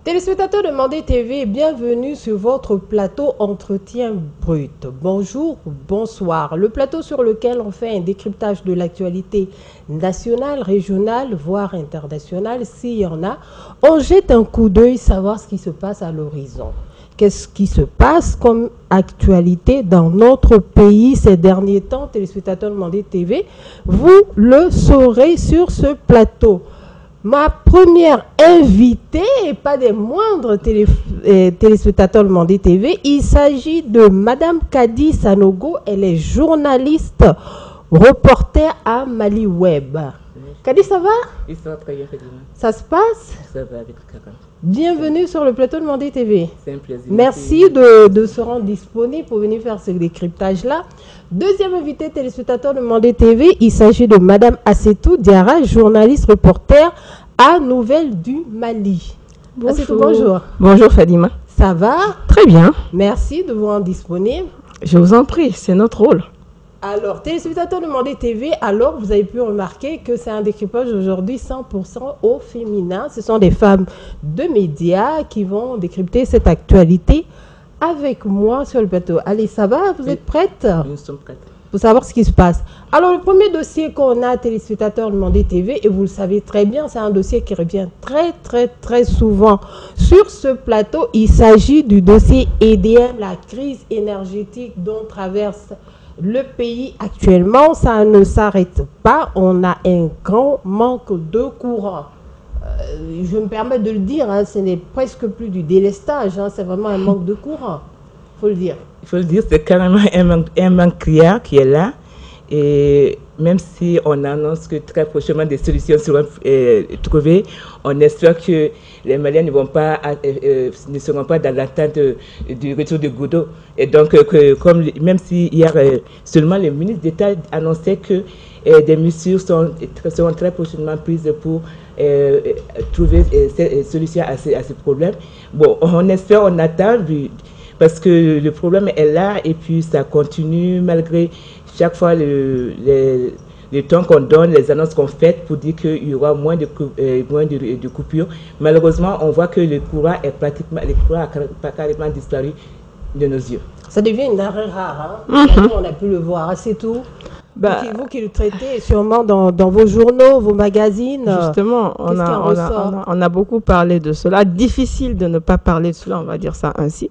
Téléspectateurs de Mandé TV, bienvenue sur votre plateau Entretien Brut. Bonjour, bonsoir. Le plateau sur lequel on fait un décryptage de l'actualité nationale, régionale, voire internationale, s'il y en a. On jette un coup d'œil, savoir ce qui se passe à l'horizon. Qu'est-ce qui se passe comme actualité dans notre pays ces derniers temps, téléspectateurs de Mandé TV? Vous le saurez sur ce plateau. Ma première invitée, et pas des moindres téléspectateurs de Mandé TV, il s'agit de Madame Kadi Sanogo. Elle est journaliste, reporter à Mali Web. Kadi, ça va? Oui, ça va très bien, Fadima. Ça se passe? Ça va avec Karam. Bienvenue sur le plateau de Mandé TV. C'est un plaisir. Merci de se rendre disponible pour venir faire ce décryptage-là. Deuxième invité téléspectateur de Mandé TV, il s'agit de Madame Assetou Diarra, journaliste reporter à Nouvelles du Mali. Bonjour. Assetou, bonjour. Bonjour Fadima. Ça va? Très bien. Merci de vous rendre disponible. Je vous en prie, c'est notre rôle. Alors, téléspectateurs de Mandé TV, alors vous avez pu remarquer que c'est un décryptage aujourd'hui 100% au féminin. Ce sont des femmes de médias qui vont décrypter cette actualité avec moi sur le plateau. Allez, ça va? Vous êtes prêtes? Nous sommes prêts. Pour savoir ce qui se passe. Alors, le premier dossier qu'on a, téléspectateurs de Mandé TV, et vous le savez très bien, c'est un dossier qui revient très souvent sur ce plateau. Il s'agit du dossier EDM, la crise énergétique dont traverse le pays actuellement. Ça ne s'arrête pas. On a un grand manque de courant. Je me permets de le dire, hein, ce n'est presque plus du délestage, hein, c'est vraiment un manque de courant. Il faut le dire. Il faut le dire, c'est carrément un manque criard qui est là. Et même si on annonce que très prochainement des solutions seront trouvées, on espère que les Maliens ne seront pas dans l'attente du retour de Godot. Et donc, même si hier seulement le ministre d'État annonçait que des mesures seront très prochainement prises pour trouver des solutions à ce problème. Bon, on espère, on attend, parce que le problème est là et puis ça continue malgré chaque fois le temps qu'on donne, les annonces qu'on fait pour dire qu'il y aura moins de coupures. Malheureusement, on voit que le courant a carrément disparu de nos yeux. Ça devient une denrée rare. Hein? On a pu le voir, c'est tout. Vous qui le traitez sûrement dans vos journaux, vos magazines. Justement, on a beaucoup parlé de cela. Difficile de ne pas parler de cela, on va dire ça ainsi.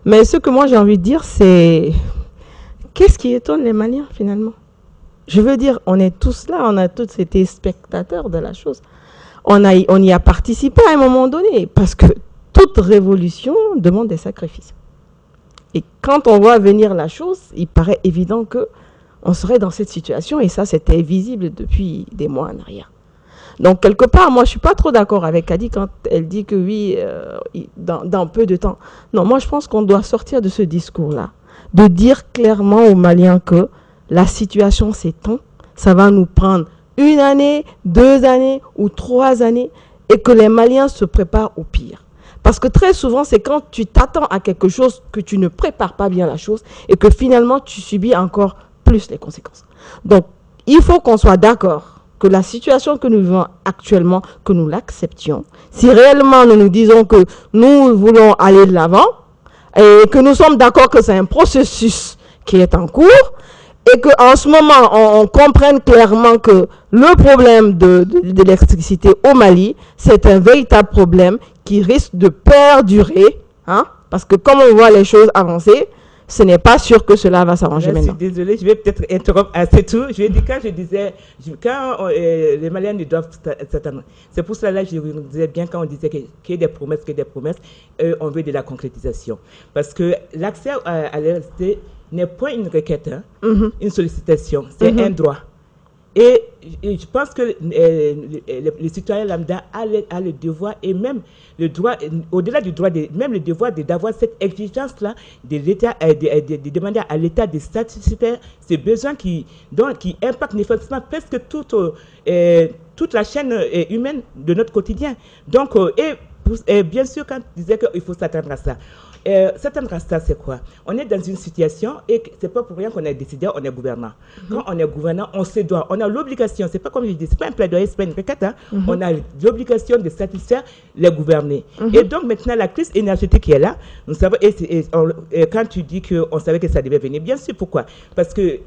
Mais ce que moi j'ai envie de dire, c'est qu'est-ce qui étonne les Maliens finalement? Je veux dire, on est tous là, on a tous été spectateurs de la chose. On y a participé à un moment donné, parce que toute révolution demande des sacrifices. Et quand on voit venir la chose, il paraît évident qu'on serait dans cette situation, et ça c'était visible depuis des mois en arrière. Donc, quelque part, moi, je ne suis pas trop d'accord avec Kadi quand elle dit que oui, dans peu de temps. Non, moi, je pense qu'on doit sortir de ce discours-là, de dire clairement aux Maliens que la situation s'étend, ça va nous prendre 1 année, 2 années ou 3 années, et que les Maliens se préparent au pire. Parce que très souvent, c'est quand tu t'attends à quelque chose que tu ne prépares pas bien la chose et que finalement, tu subis encore plus les conséquences. Donc, il faut qu'on soit d'accord que la situation que nous vivons actuellement, que nous l'acceptions. Si réellement nous nous disons que nous voulons aller de l'avant et que nous sommes d'accord que c'est un processus qui est en cours et qu'en ce moment, on comprenne clairement que le problème de l'électricité au Mali, c'est un véritable problème qui risque de perdurer, hein, parce que comme on voit les choses avancer, ce n'est pas sûr que cela va s'arranger maintenant. Je suis désolée, je vais peut-être interrompre assez tout. Je vais dire, quand les Maliens ne doivent s'attendre, c'est pour cela que je vous disais bien quand on disait qu'il y a des promesses, on veut de la concrétisation. Parce que l'accès à l'électricité n'est pas une requête, hein, une sollicitation, c'est un droit. Et je pense que les citoyens lambda a le devoir, et même le droit, au-delà du droit, même le devoir d'avoir cette exigence-là de l'État, de demander à l'État de satisfaire ces besoins qui impactent néfastement presque toute la chaîne humaine de notre quotidien. Donc, et bien sûr, quand tu disais qu'il faut s'attendre à ça, s'attendre à ça, c'est quoi? On est dans une situation, et c'est pas pour rien qu'on est décideur, on est gouvernant. Quand on est gouvernant, on se doit, on a l'obligation, c'est pas comme je dis, c'est pas un plaidoyer, c'est pas une requête, hein? On a l'obligation de satisfaire les gouvernés. Et donc maintenant, la crise énergétique qui est là, nous savons, quand tu dis qu'on savait que ça devait venir, bien sûr, pourquoi? Parce que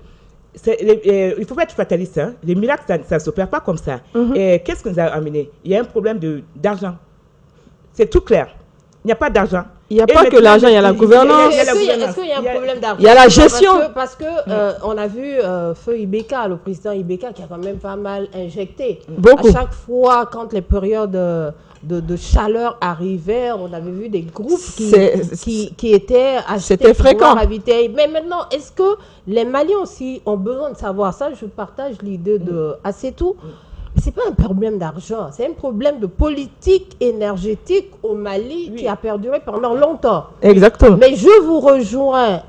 il ne faut pas être fataliste. Hein. Les miracles, ça ne s'opère pas comme ça. Et qu'est-ce que nous a amené? Il y a un problème d'argent. C'est tout clair. Il n'y a pas d'argent. Il n'y a pas que l'argent, il y a la gouvernance. Est-ce qu'il y a un problème d'argent? Il y a la gestion. Parce que on a vu Feu Ibeka, le président Ibeka, qui a quand même pas mal injecté. Beaucoup. À chaque fois, quand les périodes de chaleur arrivaient, on avait vu des groupes qui étaient achetés c'était fréquent. Mais maintenant, est-ce que les Maliens aussi ont besoin de savoir ça? Je partage l'idée de Assetou. C'est pas un problème d'argent, c'est un problème de politique énergétique au Mali qui a perduré pendant longtemps. Exactement. Mais je vous rejoins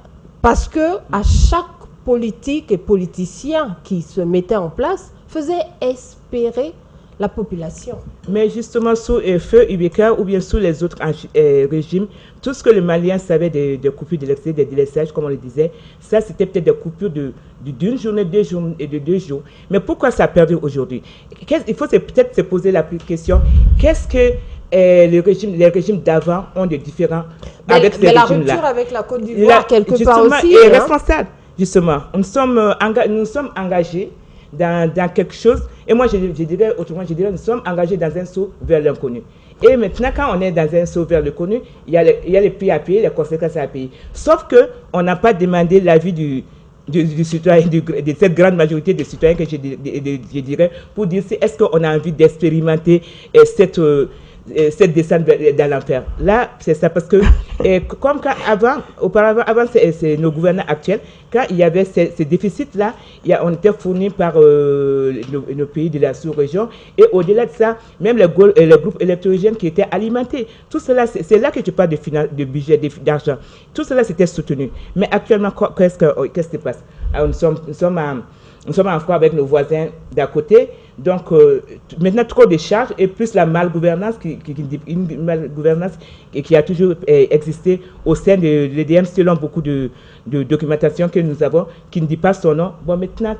parce que à chaque politique et politicien qui se mettait en place faisait espérer la population. Mais justement, sous Feu Ibeka ou bien sous les autres régimes, tout ce que les Maliens savaient des coupures d'électricité, des délaissages, comme on le disait, ça c'était peut-être des coupures d'une journée, 2 jours et de 2 jours. Mais pourquoi ça a perdu aujourd'hui? Il faut peut-être se poser la question, qu'est-ce que les régimes d'avant ont de différent avec ces régimes-là? Mais la rupture avec la Côte d'Ivoire, quelque part aussi, est responsable. Justement, nous sommes engagés dans quelque chose. Et moi, je dirais autrement, nous sommes engagés dans un saut vers l'inconnu. Et maintenant, quand on est dans un saut vers l'inconnu, il y a les prix à payer, les conséquences à payer. Sauf qu'on n'a pas demandé l'avis du citoyen, de cette grande majorité de citoyens que je dirais, pour dire est-ce qu'on a envie d'expérimenter cette descente dans l'enfer. Là, c'est ça, parce que comme auparavant, c'est nos gouvernants actuels, quand il y avait ces déficits-là, on était fournis par nos pays de la sous-région, et au-delà de ça, même les groupes électrogènes qui étaient alimentés. Tout cela, c'est là que tu parles de budget, d'argent. Tout cela, c'était soutenu. Mais actuellement, qu'est-ce qui se passe? Alors, nous sommes en froid avec nos voisins d'à côté. Donc, maintenant, trop de charges et plus la malgouvernance qui a toujours existé au sein de l'EDM selon beaucoup de documentation que nous avons, qui ne dit pas son nom. Bon, maintenant,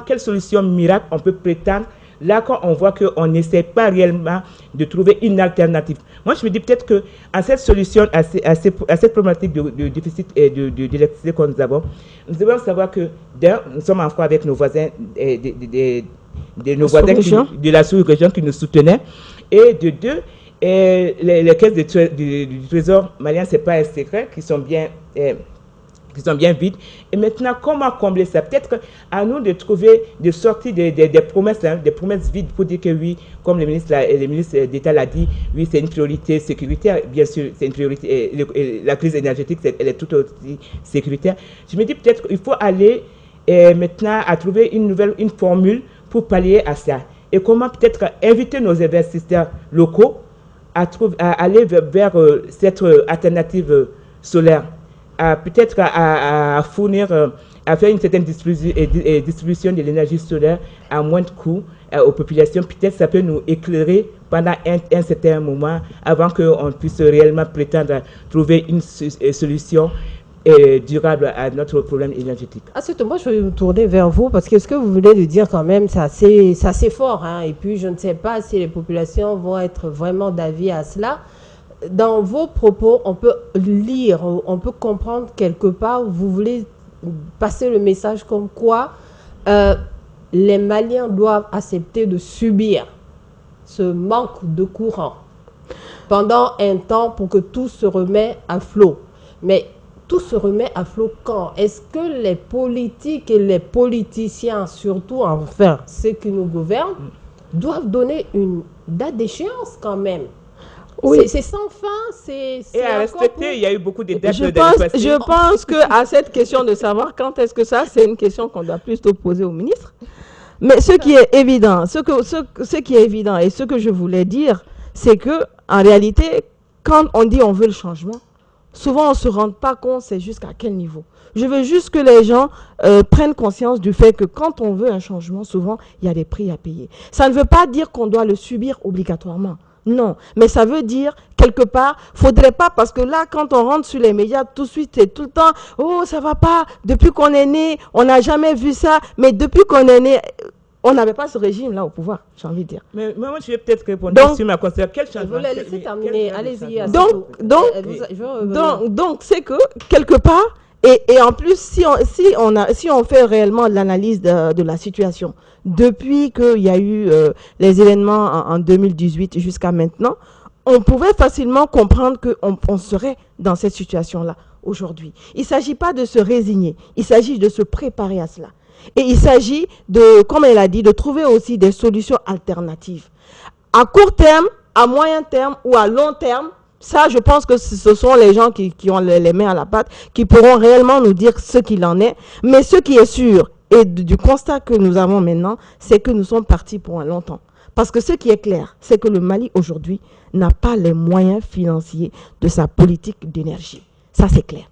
quelle solution miracle on peut prétendre là quand on voit qu'on n'essaie pas réellement de trouver une alternative? Moi, je me dis peut-être qu'à cette solution, à cette problématique de déficit d'électricité que nous devons savoir que d'un, nous sommes en froid avec nos voisins de la sous-région qui nous soutenaient, et de deux, les caisses du trésor malien, ce n'est pas un secret, qui sont bien vides. Et maintenant, comment combler ça? Peut-être à nous de trouver, de sortir des promesses, des promesses vides pour dire que oui, comme le ministre d'État l'a dit, oui, c'est une priorité sécuritaire. Bien sûr, c'est une priorité. La crise énergétique, elle est tout aussi sécuritaire. Je me dis peut-être qu'il faut aller maintenant à trouver une formule pour pallier à ça. Et comment peut-être inviter nos investisseurs locaux à aller vers cette alternative solaire, peut-être à fournir, à faire une certaine distribution de l'énergie solaire à moins de coûts aux populations. Peut-être ça peut nous éclairer pendant un certain moment avant qu'on puisse réellement prétendre à trouver une solution durable à notre problème énergétique. Moi, je vais me tourner vers vous parce que ce que vous venez de dire quand même, c'est assez fort. Hein, et puis, je ne sais pas si les populations vont être vraiment d'avis à cela. Dans vos propos, on peut lire, on peut comprendre quelque part, vous voulez passer le message comme quoi les Maliens doivent accepter de subir ce manque de courant pendant un temps pour que tout se remette à flot. Mais tout se remet à flot quand? Est-ce que les politiques et les politiciens, surtout enfin ceux qui nous gouvernent, doivent donner une date d'échéance quand même? Oui. C'est sans fin, et à respecter, il y a eu beaucoup de dates je pense qu'à cette question de savoir quand est-ce que c'est une question qu'on doit plutôt poser au ministre. Mais ce qui est évident, ce qui est évident et ce que je voulais dire, c'est que en réalité, quand on dit on veut le changement, souvent on ne se rend pas compte c'est jusqu'à quel niveau. Je veux juste que les gens prennent conscience du fait que quand on veut un changement, souvent il y a des prix à payer. Ça ne veut pas dire qu'on doit le subir obligatoirement. Non, mais ça veut dire, quelque part, faudrait pas, parce que là, quand on rentre sur les médias, tout de suite, c'est tout le temps, oh, ça va pas, depuis qu'on est né, on n'a jamais vu ça, mais depuis qu'on est né, on n'avait pas ce régime-là au pouvoir, j'ai envie de dire. Mais moi, je vais peut-être répondre sur ma conception. Quel changement? Vous la laissez terminer, allez-y. Donc, c'est que, quelque part, et en plus, si on fait réellement l'analyse de la situation, depuis qu'il y a eu les événements en 2018 jusqu'à maintenant, on pouvait facilement comprendre qu'on serait dans cette situation-là aujourd'hui. Il ne s'agit pas de se résigner, il s'agit de se préparer à cela. Et il s'agit de, comme elle a dit, de trouver aussi des solutions alternatives. À court terme, à moyen terme ou à long terme, ça, je pense que ce sont les gens qui ont les mains à la pâte, qui pourront réellement nous dire ce qu'il en est. Mais ce qui est sûr, et du constat que nous avons maintenant, c'est que nous sommes partis pour un long temps. Parce que ce qui est clair, c'est que le Mali aujourd'hui n'a pas les moyens financiers de sa politique d'énergie. Ça, c'est clair.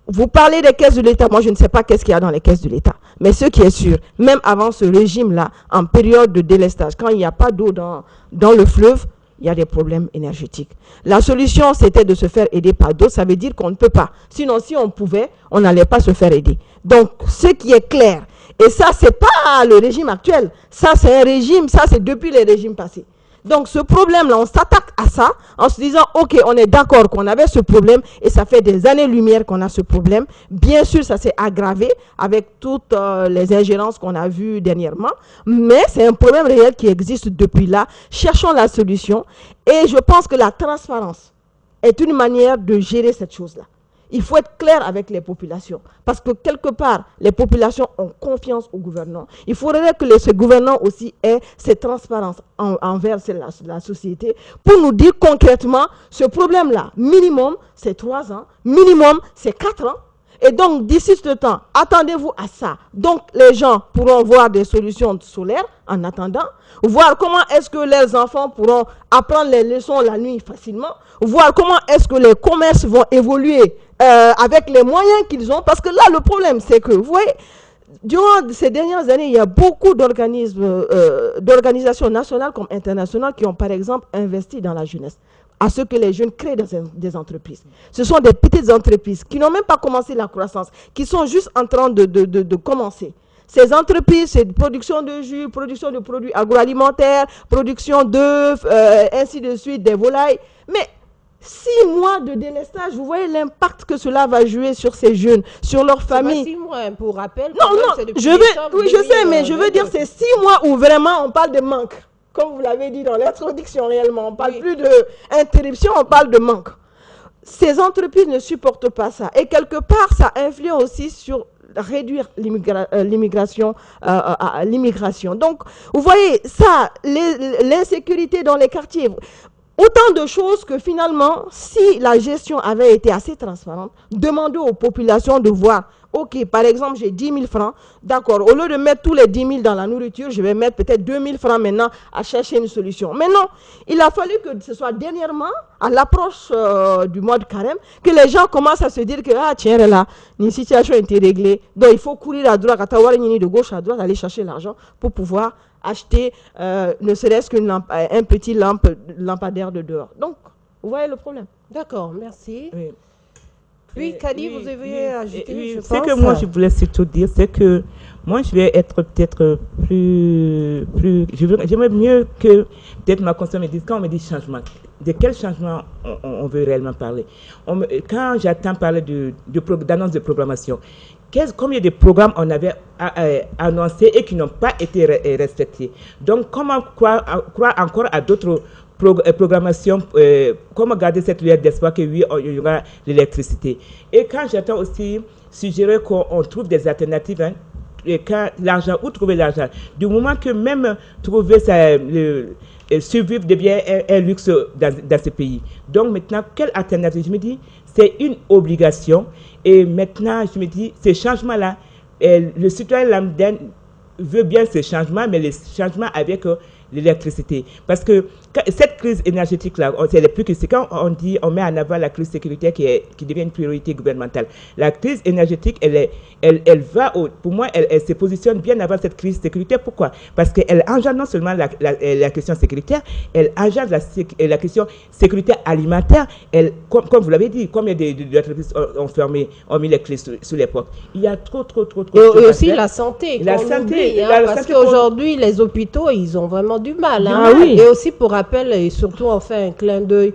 Vous parlez des caisses de l'État, moi je ne sais pas qu'est-ce qu'il y a dans les caisses de l'État. Mais ce qui est sûr, même avant ce régime-là, en période de délestage, quand il n'y a pas d'eau dans le fleuve, il y a des problèmes énergétiques. La solution, c'était de se faire aider par d'autres. Ça veut dire qu'on ne peut pas. Sinon, si on pouvait, on n'allait pas se faire aider. Donc, ce qui est clair, et ça, ce n'est pas le régime actuel. Ça, c'est un régime, ça, c'est depuis les régimes passés. Donc, ce problème-là, on s'attaque à ça en se disant, OK, on est d'accord qu'on avait ce problème et ça fait des années-lumière qu'on a ce problème. Bien sûr, ça s'est aggravé avec toutes les ingérences qu'on a vues dernièrement, mais c'est un problème réel qui existe depuis là. Cherchons la solution et je pense que la transparence est une manière de gérer cette chose-là. Il faut être clair avec les populations parce que quelque part, les populations ont confiance aux gouvernants. Il faudrait que ces gouvernants aussi aient cette transparence envers la société pour nous dire concrètement ce problème-là. Minimum, c'est 3 ans. Minimum, c'est 4 ans. Et donc, d'ici ce temps, attendez-vous à ça. Donc, les gens pourront voir des solutions solaires en attendant, voir comment est-ce que les enfants pourront apprendre les leçons la nuit facilement, voir comment est-ce que les commerces vont évoluer avec les moyens qu'ils ont. Parce que là, le problème, c'est que, vous voyez, durant ces dernières années, il y a beaucoup d'organisations nationales comme internationales qui ont, par exemple, investi dans la jeunesse, à ce que les jeunes créent des entreprises. Ce sont des petites entreprises qui n'ont même pas commencé la croissance, qui sont juste en train de commencer. Ces entreprises, c'est production de jus, production de produits agroalimentaires, production d'œufs, ainsi de suite, des volailles. Mais 6 mois de délestage, vous voyez l'impact que cela va jouer sur ces jeunes, sur leur famille. 6 mois, pour rappel. Non, je sais, mais je veux dire, c'est 6 mois où vraiment on parle de manque. Comme vous l'avez dit dans l'introduction réellement, on ne parle plus d'interruption, on parle de manque. Ces entreprises ne supportent pas ça. Et quelque part, ça influence aussi sur réduire l'immigration. Donc, vous voyez, ça, l'insécurité dans les quartiers, autant de choses que finalement, si la gestion avait été assez transparente, demander aux populations de voir, OK, par exemple, j'ai 10 000 francs, d'accord, au lieu de mettre tous les 10 000 dans la nourriture, je vais mettre peut-être 2 000 francs maintenant à chercher une solution. Mais non, il a fallu que ce soit dernièrement, à l'approche du mois de carême, que les gens commencent à se dire que, ah tiens, là, une situation a été réglée, donc il faut courir à droite, de gauche à droite, aller chercher l'argent pour pouvoir acheter ne serait-ce un petit lampadaire de dehors. Donc, vous voyez le problème. D'accord, merci. Oui, Kadi, vous avez ajouté, je pense. Ce que moi, je voulais surtout dire, c'est que moi, je vais être peut-être j'aimerais mieux que peut-être ma conscience me dise, quand on me dit changement, de quel changement on veut réellement parler. Quand j'entends parler d'annonce de programmation, combien de programmes on avait annoncés et qui n'ont pas été respectés. Donc, comment croire encore à d'autres programmation, comment garder cette lueur d'espoir que oui, il y aura l'électricité. Et quand j'entends aussi suggérer qu'on trouve des alternatives, hein, et quand l'argent, où trouver l'argent? Du moment que même trouver survivre devient un luxe dans ce pays. Donc maintenant, quelle alternative? Je me dis, c'est une obligation. Et maintenant, je me dis, ces changements-là, le citoyen lambda veut bien ces changements, mais les changements avec l'électricité. Parce que cette crise énergétique-là, c'est le plus que c'est quand on dit, on met en avant la crise sécuritaire qui devient une priorité gouvernementale. La crise énergétique, elle va, pour moi, elle se positionne bien avant cette crise sécuritaire. Pourquoi? Parce qu'elle engendre non seulement la question sécuritaire, elle engendre la question sécuritaire alimentaire. Comme vous l'avez dit, combien d'entreprises ont mis les clés sous les portes? Il y a trop. Et aussi la santé. Parce qu'aujourd'hui, les hôpitaux, ils ont vraiment du mal. Hein. Oui. Et aussi, pour rappel, et surtout, on fait un clin d'œil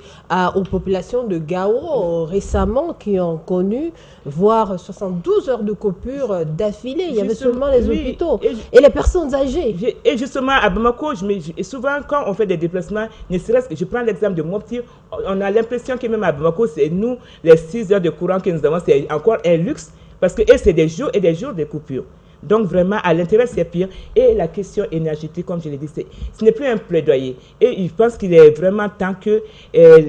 aux populations de Gao récemment qui ont connu, voire 72 heures de coupure d'affilée. Il y avait seulement les hôpitaux et les personnes âgées. Et justement, à Bamako, souvent, quand on fait des déplacements, ne serait-ce que je prends l'exemple de Mopti, on a l'impression que même à Bamako, c'est nous, les 6 heures de courant que nous avons, c'est encore un luxe, parce que c'est des jours et des jours de coupure. Donc vraiment, à l'intérieur, c'est pire. Et la question énergétique, comme je l'ai dit, ce n'est plus un plaidoyer. Et je pense qu'il est vraiment temps que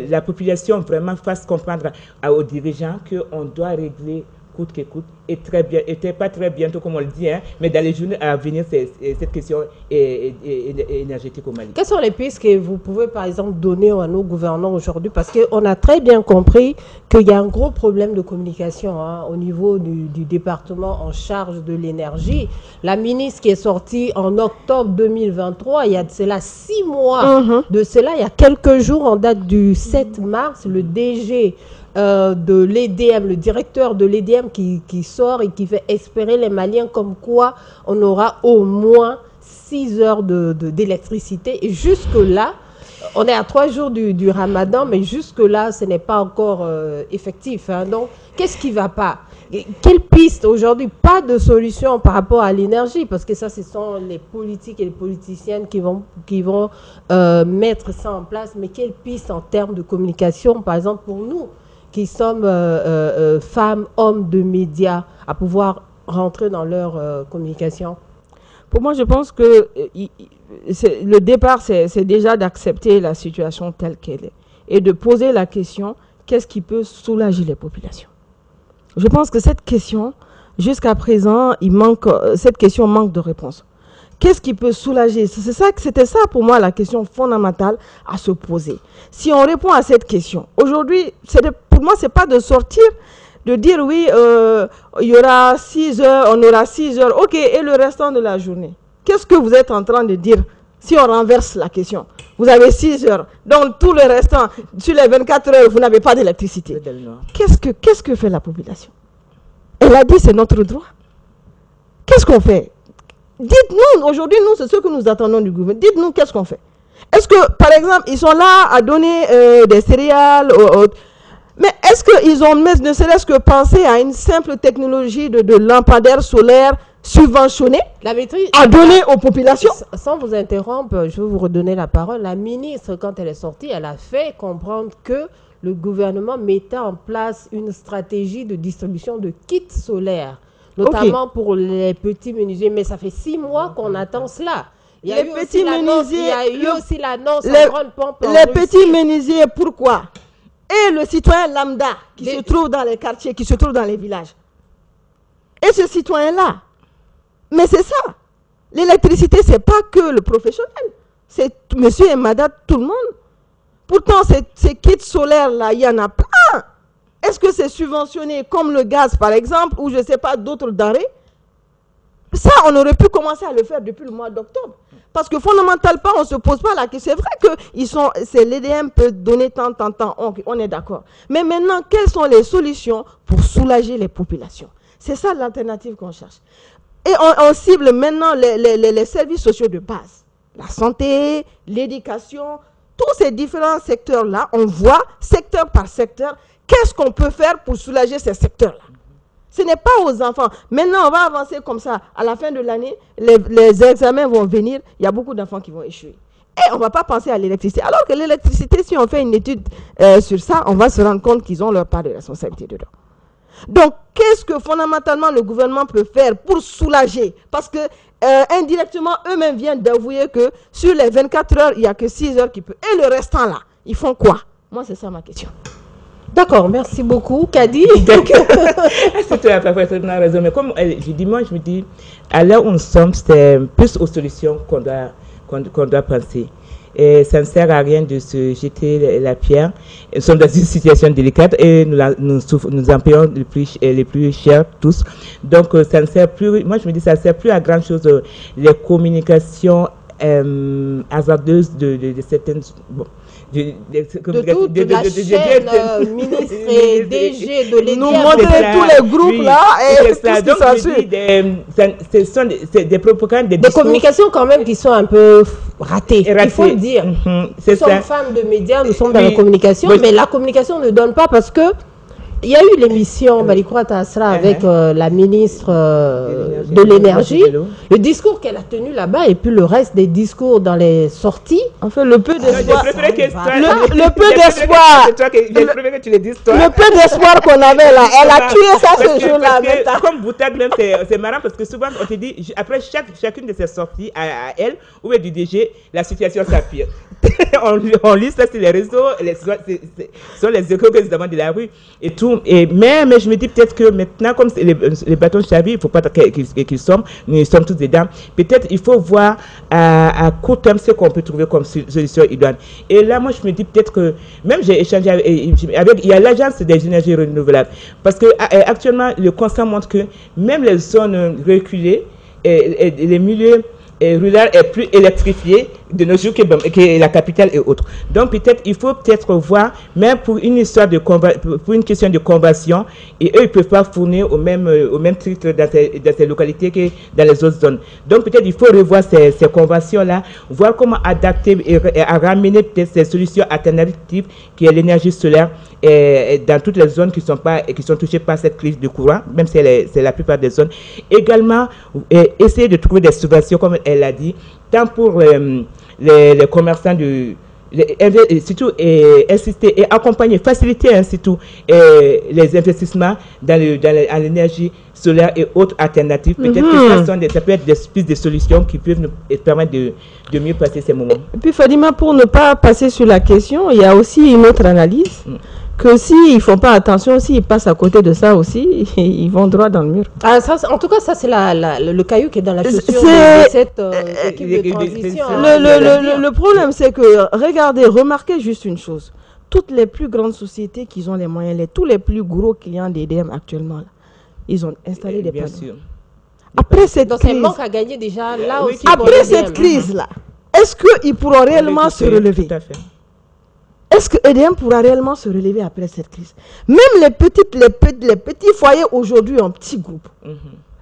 la population vraiment fasse comprendre aux dirigeants qu'on doit régler coûte que coûte, et très bien, et pas très bientôt comme on le dit, hein, mais dans les journées à venir, cette question énergétique au Mali. Quelles sont les pistes que vous pouvez par exemple donner à nos gouvernants aujourd'hui? Parce qu'on a très bien compris qu'il y a un gros problème de communication au niveau du département en charge de l'énergie. La ministre qui est sortie en octobre 2023, il y a de cela 6 mois, de cela, il y a quelques jours, en date du 7 mars, le DG de l'EDM, le directeur de l'EDM qui sort et qui fait espérer les Maliens comme quoi on aura au moins 6 heures d'électricité. Et jusque-là, on est à 3 jours du Ramadan, mais jusque-là, ce n'est pas encore effectif. Hein. Donc, qu'est-ce qui ne va pas? Quelle piste aujourd'hui? Pas de solution par rapport à l'énergie, parce que ça, ce sont les politiques et les politiciennes qui vont mettre ça en place. Mais quelle piste en termes de communication, par exemple, pour nous qui sommes femmes, hommes de médias, à pouvoir rentrer dans leur communication? Pour moi, je pense que le départ, c'est déjà d'accepter la situation telle qu'elle est et de poser la question, qu'est-ce qui peut soulager les populations? Je pense que cette question, jusqu'à présent, cette question manque de réponse. Qu'est-ce qui peut soulager? C'était ça pour moi la question fondamentale à se poser. Si on répond à cette question, aujourd'hui, pour moi, ce n'est pas de sortir, de dire oui, il y aura 6 heures, on aura 6 heures, ok, et le restant de la journée. Qu'est-ce que vous êtes en train de dire si on renverse la question? Vous avez 6 heures, donc tout le restant, sur les 24 heures, vous n'avez pas d'électricité. Qu'est-ce que fait la population? Elle a dit c'est notre droit. Qu'est-ce qu'on fait? Dites-nous, aujourd'hui, nous, c'est ce que nous attendons du gouvernement. Dites-nous qu'est-ce qu'on fait. Est-ce que, par exemple, ils sont là à donner des céréales, mais est-ce qu'ils ont, ne serait-ce que pensé à une simple technologie de lampadaire solaire subventionné à donner aux populations? Sans vous interrompre, je vais vous redonner la parole. La ministre, quand elle est sortie, elle a fait comprendre que le gouvernement mettait en place une stratégie de distribution de kits solaires, notamment pour les petits menuisiers. Mais ça fait 6 mois qu'on attend cela. Il y a eu aussi l'annonce en grande pompe en les petits menuisiers, pourquoi? Et le citoyen lambda qui se trouve dans les quartiers, qui se trouve dans les villages. Et ce citoyen-là, mais c'est ça. L'électricité, ce n'est pas que le professionnel. C'est monsieur et madame, tout le monde. Pourtant, ces kits solaires-là, il y en a plein. Est-ce que c'est subventionné comme le gaz, par exemple, ou je ne sais pas, d'autres denrées? Ça, on aurait pu commencer à le faire depuis le mois d'octobre. Parce que fondamentalement, on ne se pose pas la question. C'est vrai que l'EDM peut donner tant. On est d'accord. Mais maintenant, quelles sont les solutions pour soulager les populations? C'est ça l'alternative qu'on cherche. Et on cible maintenant les services sociaux de base. La santé, l'éducation, tous ces différents secteurs-là, on voit, secteur par secteur, qu'est-ce qu'on peut faire pour soulager ces secteurs-là. Ce n'est pas aux enfants. Maintenant, on va avancer comme ça. À la fin de l'année, les examens vont venir. Il y a beaucoup d'enfants qui vont échouer. Et on ne va pas penser à l'électricité. Alors que l'électricité, si on fait une étude sur ça, on va se rendre compte qu'ils ont leur part de responsabilité dedans. Donc, qu'est-ce que fondamentalement le gouvernement peut faire pour soulager? Parce que indirectement, eux-mêmes viennent d'avouer que sur les 24 heures, il n'y a que 6 heures qui peuvent. Et le restant là, ils font quoi? Moi, c'est ça ma question. D'accord, merci beaucoup, Kadi. C'est absolument raison. Mais comme je dis, moi, je me dis, à l'heure où nous sommes, c'est plus aux solutions qu'on doit penser. Et ça ne sert à rien de se jeter la pierre. Nous sommes dans une situation délicate et nous en payons les plus chers tous. Donc, ça ne sert plus, moi je me dis, ça ne sert plus à grand chose, les communications hasardeuses de certaines... Bon, de toute la chaîne ministre et DG de l'État. Nous montrer tous les groupes là et tout ce qui s'ensuit. Ce sont des propagandes, des communications quand même qui sont un peu ratées. Il faut le dire. Nous sommes femmes de médias, nous sommes dans la communication, mais la communication ne donne pas parce que il y a eu l'émission Balikwa Tassra avec la ministre de l'énergie, le discours qu'elle a tenu là-bas et puis le reste des discours dans les sorties. Enfin, le peu d'espoir. Le peu d'espoir qu'on avait là, elle a tué ça ce jour-là. Comme Boutade même, c'est marrant parce que souvent on te dit, après chacune de ses sorties à elle ou du DG, la situation s'empire. on lit ça sur les réseaux, sur les échos que nous avons de la rue et tout. Mais je me dis peut-être que maintenant, comme les bâtons de Chavi, il ne faut pas qu'ils sombent, nous sommes tous dedans. Peut-être il faut voir à court terme ce qu'on peut trouver comme solution idoine. Et là, moi, je me dis peut-être que, même j'ai échangé avec, il y a l'agence des énergies renouvelables. Parce que actuellement, le constat montre que même les zones reculées et les milieux rural est plus électrifié de nos jours que la capitale et autres. Donc peut-être il faut voir, même pour une histoire de pour une question de conversion, et eux ils peuvent pas fournir au même titre dans ces localités que dans les autres zones. Donc peut-être il faut revoir ces conversions là, voir comment adapter et à ramener peut-être ces solutions alternatives qui est l'énergie solaire dans toutes les zones qui sont touchées par cette crise de courant, même si c'est la plupart des zones. Également essayer de trouver des subventions comme elle a dit, tant pour les commerçants surtout insister et accompagner, faciliter surtout les investissements dans l'énergie solaire et autres alternatives. Peut-être que ça peut être des pistes de solutions qui peuvent nous permettre de mieux passer ces moments. Et puis Fadima, pour ne pas passer sur la question, il y a aussi une autre analyse. Que s'ils ne font pas attention, s'ils passent à côté de ça aussi, ils vont droit dans le mur. Ah, ça, en tout cas, ça c'est le caillou qui est dans la chaussure de cette équipe de transition. Le problème, c'est que, remarquez juste une chose. Toutes les plus grandes sociétés qui ont les moyens, tous les plus gros clients d'EDM actuellement, là, ils ont installé des panneaux. Après cette crise, c'est manque à gagner déjà là aussi. Après cette crise-là, est-ce qu'ils pourront réellement se relever? Tout à fait. Est-ce que EDM pourra réellement se relever après cette crise? Même les petits foyers aujourd'hui en petits groupes.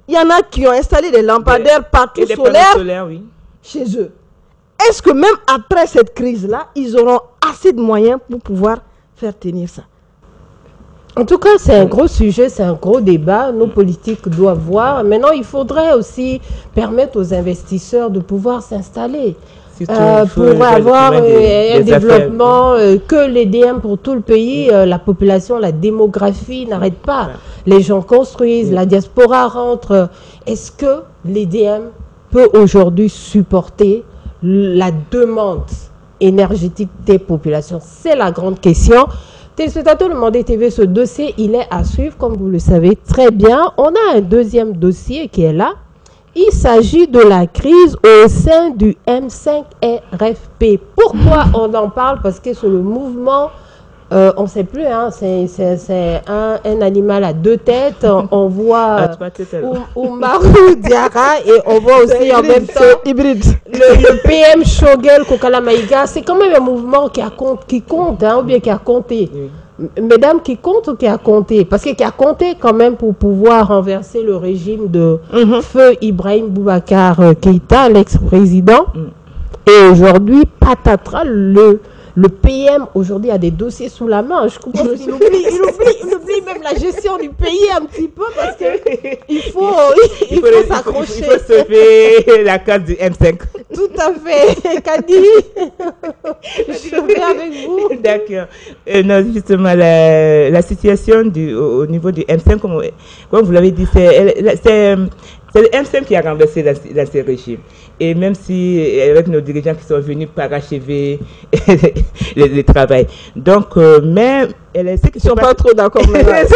Il y en a qui ont installé des lampadaires partout solaires chez eux. Est-ce que même après cette crise-là, ils auront assez de moyens pour pouvoir faire tenir ça? En tout cas, c'est un gros sujet, c'est un gros débat. Nos politiques doivent voir. Maintenant, il faudrait aussi permettre aux investisseurs de pouvoir s'installer. Pour avoir un développement, que l'EDM pour tout le pays, la population, la démographie n'arrête pas. Les gens construisent, la diaspora rentre. Est-ce que l'EDM peut aujourd'hui supporter la demande énergétique des populations? C'est la grande question. Téléspectateurs de Mandé TV, ce dossier, il est à suivre, comme vous le savez très bien. On a un deuxième dossier qui est là. Il s'agit de la crise au sein du M5RFP. Pourquoi on en parle? Parce que c'est le mouvement, on ne sait plus, hein, c'est un animal à deux têtes. On voit Oumarou Diarra et on voit aussi en même temps le PM Shogel Kokala Maïga. C'est quand même un mouvement qui compte, hein, ou bien qui a compté. Mesdames, qui compte ou qui a compté? Parce que qui a compté quand même pour pouvoir renverser le régime de feu Ibrahim Boubacar Keïta, l'ex-président. Et aujourd'hui, patatras, le PM aujourd'hui a des dossiers sous la main. Je comprends qu'il oublie même la gestion du pays un petit peu parce qu'il faut s'accrocher. Il faut sauver la case du M5. Tout à fait. Kadi, je vais avec vous. D'accord. Non, justement, la situation au niveau du M5, comme vous l'avez dit, c'est le M5 qui a renversé dans ce régime. Et même si, avec nos dirigeants qui sont venus parachever le travail. Donc, mais... Ce qui ne sont pas trop d'accord maintenant. Ce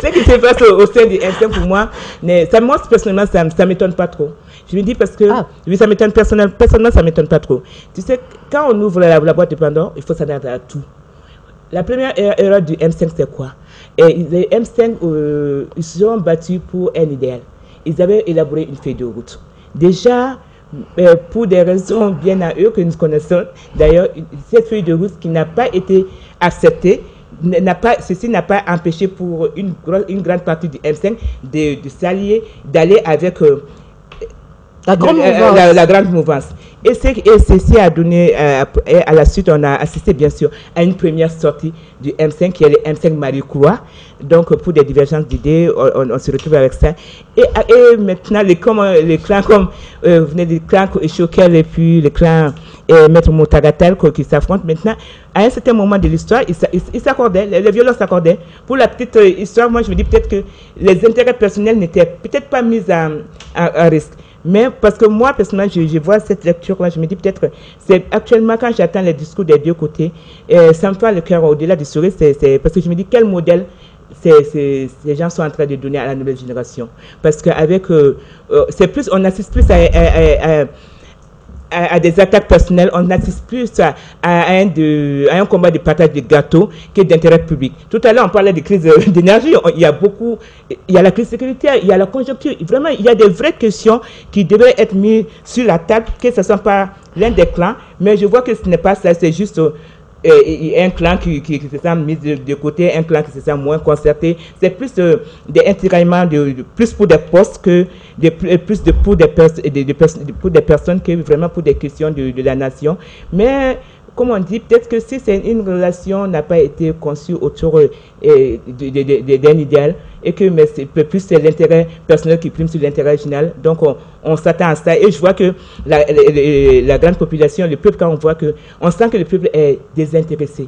qui se passe au sein du M5 pour moi, moi personnellement, ça ne m'étonne pas trop. Je me dis parce que, oui, ça m'étonne personnellement, ça ne m'étonne pas trop. Tu sais, quand on ouvre la boîte de Pandore, il faut s'adapter à tout. La première erreur du M5, c'est quoi? Les M5, ils se sont battus pour un idéal. Ils avaient élaboré une feuille de route. Déjà, pour des raisons bien à eux que nous connaissons, d'ailleurs, cette feuille de route qui n'a pas été acceptée, ceci n'a pas empêché pour une grande partie du M5 de s'allier, d'aller avec la grande mouvance. Et ceci a donné, à la suite, on a assisté bien sûr à une première sortie du M5 qui est le M5 Marie-Croix. Donc pour des divergences d'idées, on se retrouve avec ça. Et maintenant, les clans comme vous venez des clans Choquel et puis les clans Maître Moutagatal qui s'affrontent maintenant, à un certain moment de l'histoire, ils s'accordaient, les violences s'accordaient. Pour la petite histoire, moi je me dis peut-être que les intérêts personnels n'étaient peut-être pas mis à risque. Mais parce que moi, personnellement, je vois cette lecture-là, je me dis peut-être, c'est actuellement quand j'attends les discours des deux côtés, ça me fait le cœur au-delà du sourire, c'est parce que je me dis quel modèle ces gens sont en train de donner à la nouvelle génération. Parce qu'avec, on assiste plus à des attaques personnelles, on assiste plus à un combat de partage de gâteaux que d'intérêt public. Tout à l'heure, on parlait de crise d'énergie. Il y a la crise sécuritaire, il y a la conjoncture. Vraiment, il y a des vraies questions qui devraient être mises sur la table, que ce ne soit pas l'un des clans. Mais je vois que ce n'est pas ça, c'est juste un clan qui se sent mis de côté, un clan qui se sent moins concerté. C'est plus des intérêts plus pour des postes que pour des personnes que vraiment pour des questions de la nation. Mais comme on dit, peut-être que si c'est une relation n'a pas été conçue autour d'un idéal et que c'est plus c'est l'intérêt personnel qui prime sur l'intérêt général, donc on s'attend à ça. Et je vois que la grande population, le peuple, quand on voit que, on sent que le peuple est désintéressé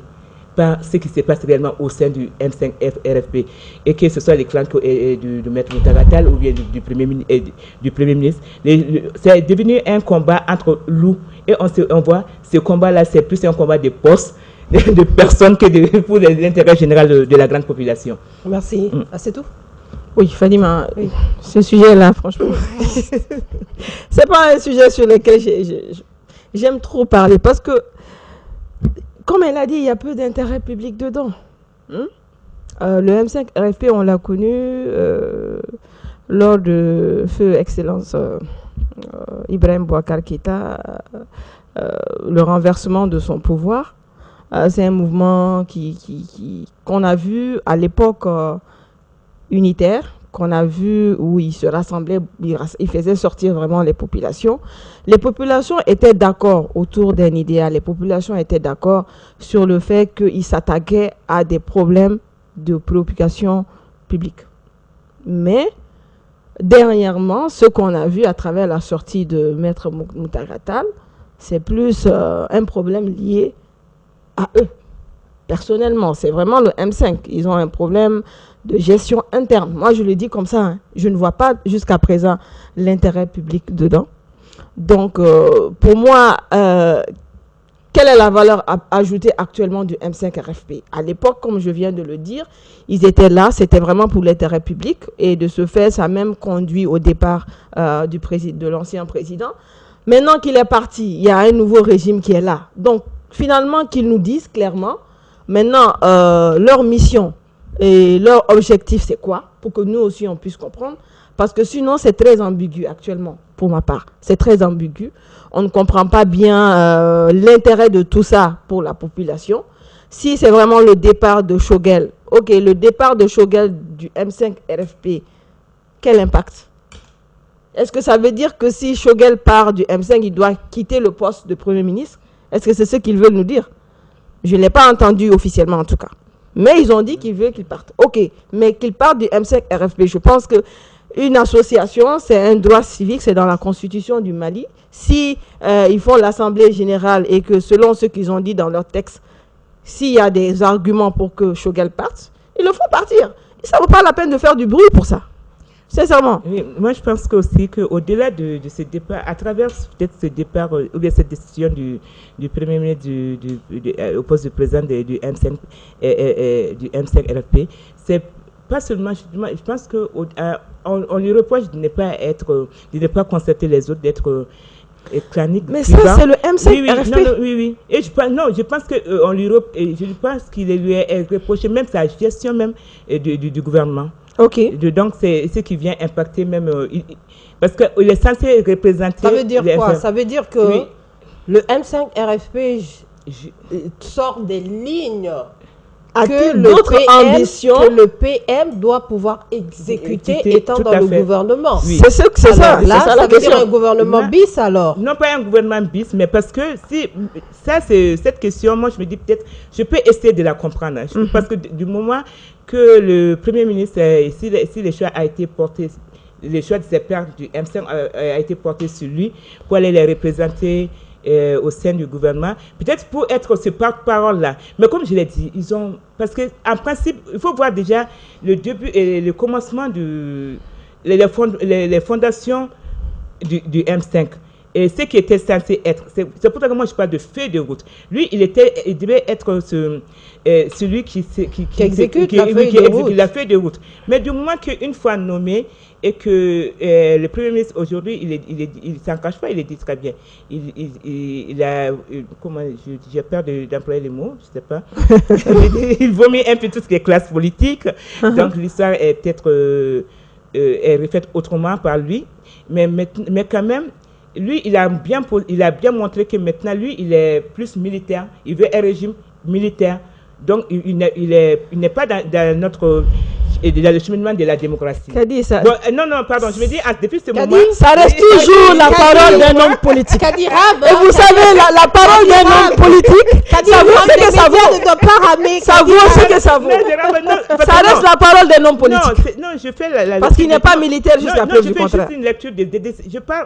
par ce qui se passe réellement au sein du M5-RFP, et que ce soit les clans du Maître Moutagatal ou bien du Premier ministre, c'est devenu un combat entre loups. Et on voit ce combat-là, c'est plus un combat de postes, de personnes que pour l'intérêt général de la grande population. Merci. C'est tout? Oui, Fadima, ce sujet-là, franchement, c'est pas un sujet sur lequel j'aime trop parler parce que, comme elle a dit, il y a peu d'intérêt public dedans. Le M5 RFP, on l'a connu lors de Feu Excellence Ibrahim Boubacar Keïta, le renversement de son pouvoir. C'est un mouvement qu'on a vu à l'époque unitaire, qu'on a vu où il se rassemblait, il faisait sortir vraiment les populations. Les populations étaient d'accord autour d'un idéal. Les populations étaient d'accord sur le fait qu'ils s'attaquaient à des problèmes de préoccupation publique. Mais dernièrement, ce qu'on a vu à travers la sortie de Maître Moutagatal, c'est plus un problème lié à eux. Personnellement, c'est vraiment le M5. Ils ont un problème de gestion interne. Moi, je le dis comme ça, hein. Je ne vois pas jusqu'à présent l'intérêt public dedans. Donc, pour moi, quelle est la valeur ajoutée actuellement du M5 RFP? À l'époque, comme je viens de le dire, ils étaient là, c'était vraiment pour l'intérêt public. Et de ce fait, ça a même conduit au départ de l'ancien président. Maintenant qu'il est parti, il y a un nouveau régime qui est là. Donc, finalement, qu'ils nous disent clairement, maintenant, leur mission et leur objectif, c'est quoi? Pour que nous aussi, on puisse comprendre. Parce que sinon, c'est très ambigu actuellement, pour ma part. C'est très ambigu. On ne comprend pas bien l'intérêt de tout ça pour la population. Si c'est vraiment le départ de Choguel, ok, le départ de Choguel du M5 RFP, quel impact? Est-ce que ça veut dire que si Choguel part du M5, il doit quitter le poste de Premier ministre? Est-ce que c'est ce qu'ils veulent nous dire? Je ne l'ai pas entendu officiellement en tout cas. Mais ils ont dit qu'ils veulent qu'il parte. Ok, mais qu'il parte du M5 RFP. Je pense que une association, c'est un droit civique, c'est dans la constitution du Mali. Si ils font l'assemblée générale et que selon ce qu'ils ont dit dans leur texte, s'il y a des arguments pour que Choguel parte, ils le font partir. Et ça ne vaut pas la peine de faire du bruit pour ça. Sincèrement. Oui, moi, je pense aussi qu'au-delà de ce départ, à travers peut-être ce départ, ou bien cette décision du Premier ministre au poste de président du M5 RFP, c'est pas seulement, je pense qu'on lui reproche de ne pas constater les autres, d'être clanique. Mais ça, c'est le M5 RFP. Oui. Et je pense qu'il lui est reproché même sa gestion même du gouvernement. Ok. Donc, c'est ce qui vient impacter même... parce qu'il est censé représenter... Ça veut dire quoi? Ça veut dire que le M5 RFP sort des lignes que le PM doit pouvoir exécuter étant dans le gouvernement. Oui. C'est ça. Là, ça veut dire un gouvernement bis alors? Non, pas un gouvernement bis, mais parce que c'est cette question, moi je me dis peut-être, je peux essayer de la comprendre. Parce que du moment que le Premier ministre, si le choix a été porté, le choix de ses pairs du M5 a été porté sur lui pour aller les représenter au sein du gouvernement, peut-être pour être ce porte-parole-là. Mais comme je l'ai dit, parce qu'en principe, il faut voir déjà le début et le commencement les fondations du M5. Et ce qui était censé être, c'est pour ça que moi je parle de feuille de route. Lui, il devait être celui qui exécute la feuille de route. Mais du moment qu'une fois nommé et que le Premier ministre aujourd'hui, il s'en cache pas, il le dit très bien. J'ai peur d'employer les mots, je sais pas. Il vomit un peu tout ce qui est classe politique. Donc l'histoire est peut-être est refaite autrement par lui. Mais quand même, lui, il a bien montré que maintenant, lui, il est plus militaire. Il veut un régime militaire. Donc, il n'est pas dans le cheminement de la démocratie. Kadi, ça... non, pardon, je me dis, depuis ce moment... Ça reste toujours la parole d'un homme politique. Kadi, et vous savez, la parole d'un homme politique, ça vaut ce que ça vaut. Ça vaut ce que ça vaut. Ça reste la parole d'un homme politique. Non, je fais parce qu'il n'est pas militaire jusqu'à preuve du contraire. Je fais juste une lecture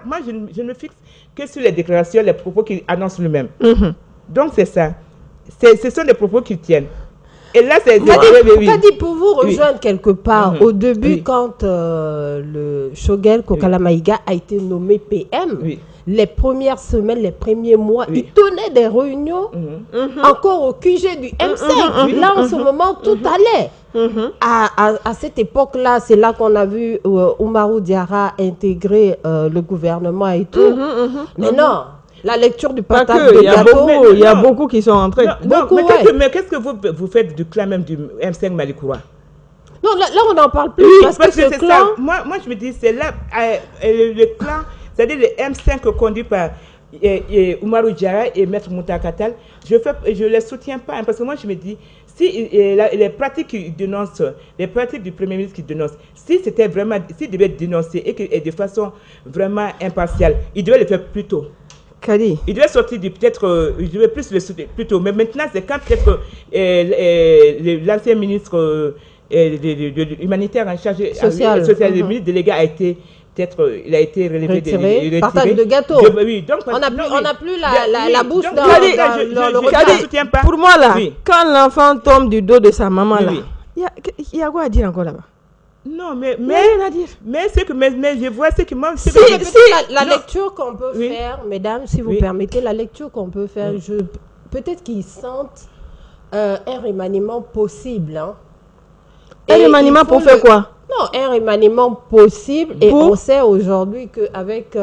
moi, je ne me fixe que sur les déclarations, les propos qu'il annonce lui-même. Donc, c'est ça. Ce sont des propos qu'il tient. Et là, c'est... Kadi, pour vous rejoindre quelque part, au début, quand le Shogel Kokala Maïga a été nommé PM, les premières semaines, les premiers mois, il tenait des réunions encore au QG du M5. Là, en ce moment, tout allait. À cette époque-là, c'est là qu'on a vu Oumarou Diarra intégrer le gouvernement et tout. Mais non, la lecture du partage de gâteau... Il y a beaucoup qui sont entrés. Mais qu'est-ce que vous faites du clan même du M5 Malikoura? Non, là, on n'en parle plus. Parce que c'est ça. Moi, je me dis, c'est là, le clan, c'est-à-dire le M5 conduit par Oumarou Diarra et Maître Mouta Katal, je ne les soutiens pas. Parce que moi, je me dis, si les pratiques qu'ils dénoncent, les pratiques du Premier ministre qui dénonce, s'il devait dénoncer et de façon vraiment impartiale, il devait le faire plus tôt. Kadi. Il devait sortir peut-être, il devait plus le soutenir plus tôt. Mais maintenant, c'est quand peut-être l'ancien ministre humanitaire en charge social, le ministre délégué a été il a été relevé. Partage de gâteau. Oui, donc, on n'a plus la bouche dans le regard. Pour moi, là, quand l'enfant tombe du dos de sa maman, là, il y a quoi à dire encore là-bas? Non, mais je vois ce que moi... La lecture qu'on peut faire, mesdames, si vous permettez, la lecture qu'on peut faire, peut-être qu'ils sentent un remaniement possible. Un remaniement pour faire quoi? Non, un remaniement possible. Et on sait aujourd'hui qu'avec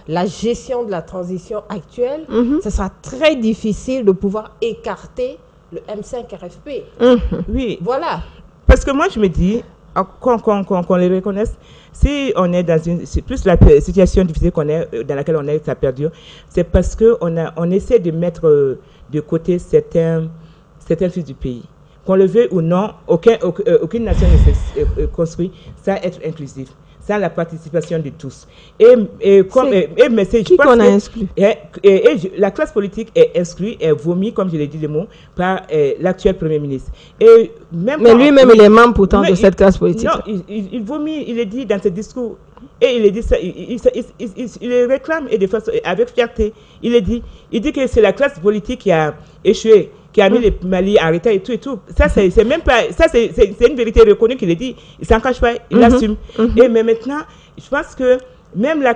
la gestion de la transition actuelle, ce sera très difficile de pouvoir écarter le M5 RFP. Oui. Voilà. Parce que moi, je me dis... qu'on les reconnaisse, si on est dans plus la situation difficile dans laquelle on est, ça perdure, c'est parce qu'on essaie de mettre de côté certains fils du pays. Qu'on le veuille ou non, aucune nation ne se construit sans être inclusif, sans la participation de tous. Qui qu'on a exclu? La classe politique est exclue, est vomie, comme je l'ai dit le mot, par l'actuel Premier ministre. Mais lui-même, il est membre pourtant de cette classe politique. Non, il vomit, il est dit dans ses discours. Et il est dit ça, il le réclame et de façon, avec fierté. Il dit que c'est la classe politique qui a échoué, qui a mis le Mali en retard et tout et tout. Ça, c'est même pas, ça c'est une vérité reconnue qu'il a dit. Il s'en cache pas, il l'assume. Mais maintenant, je pense que même là,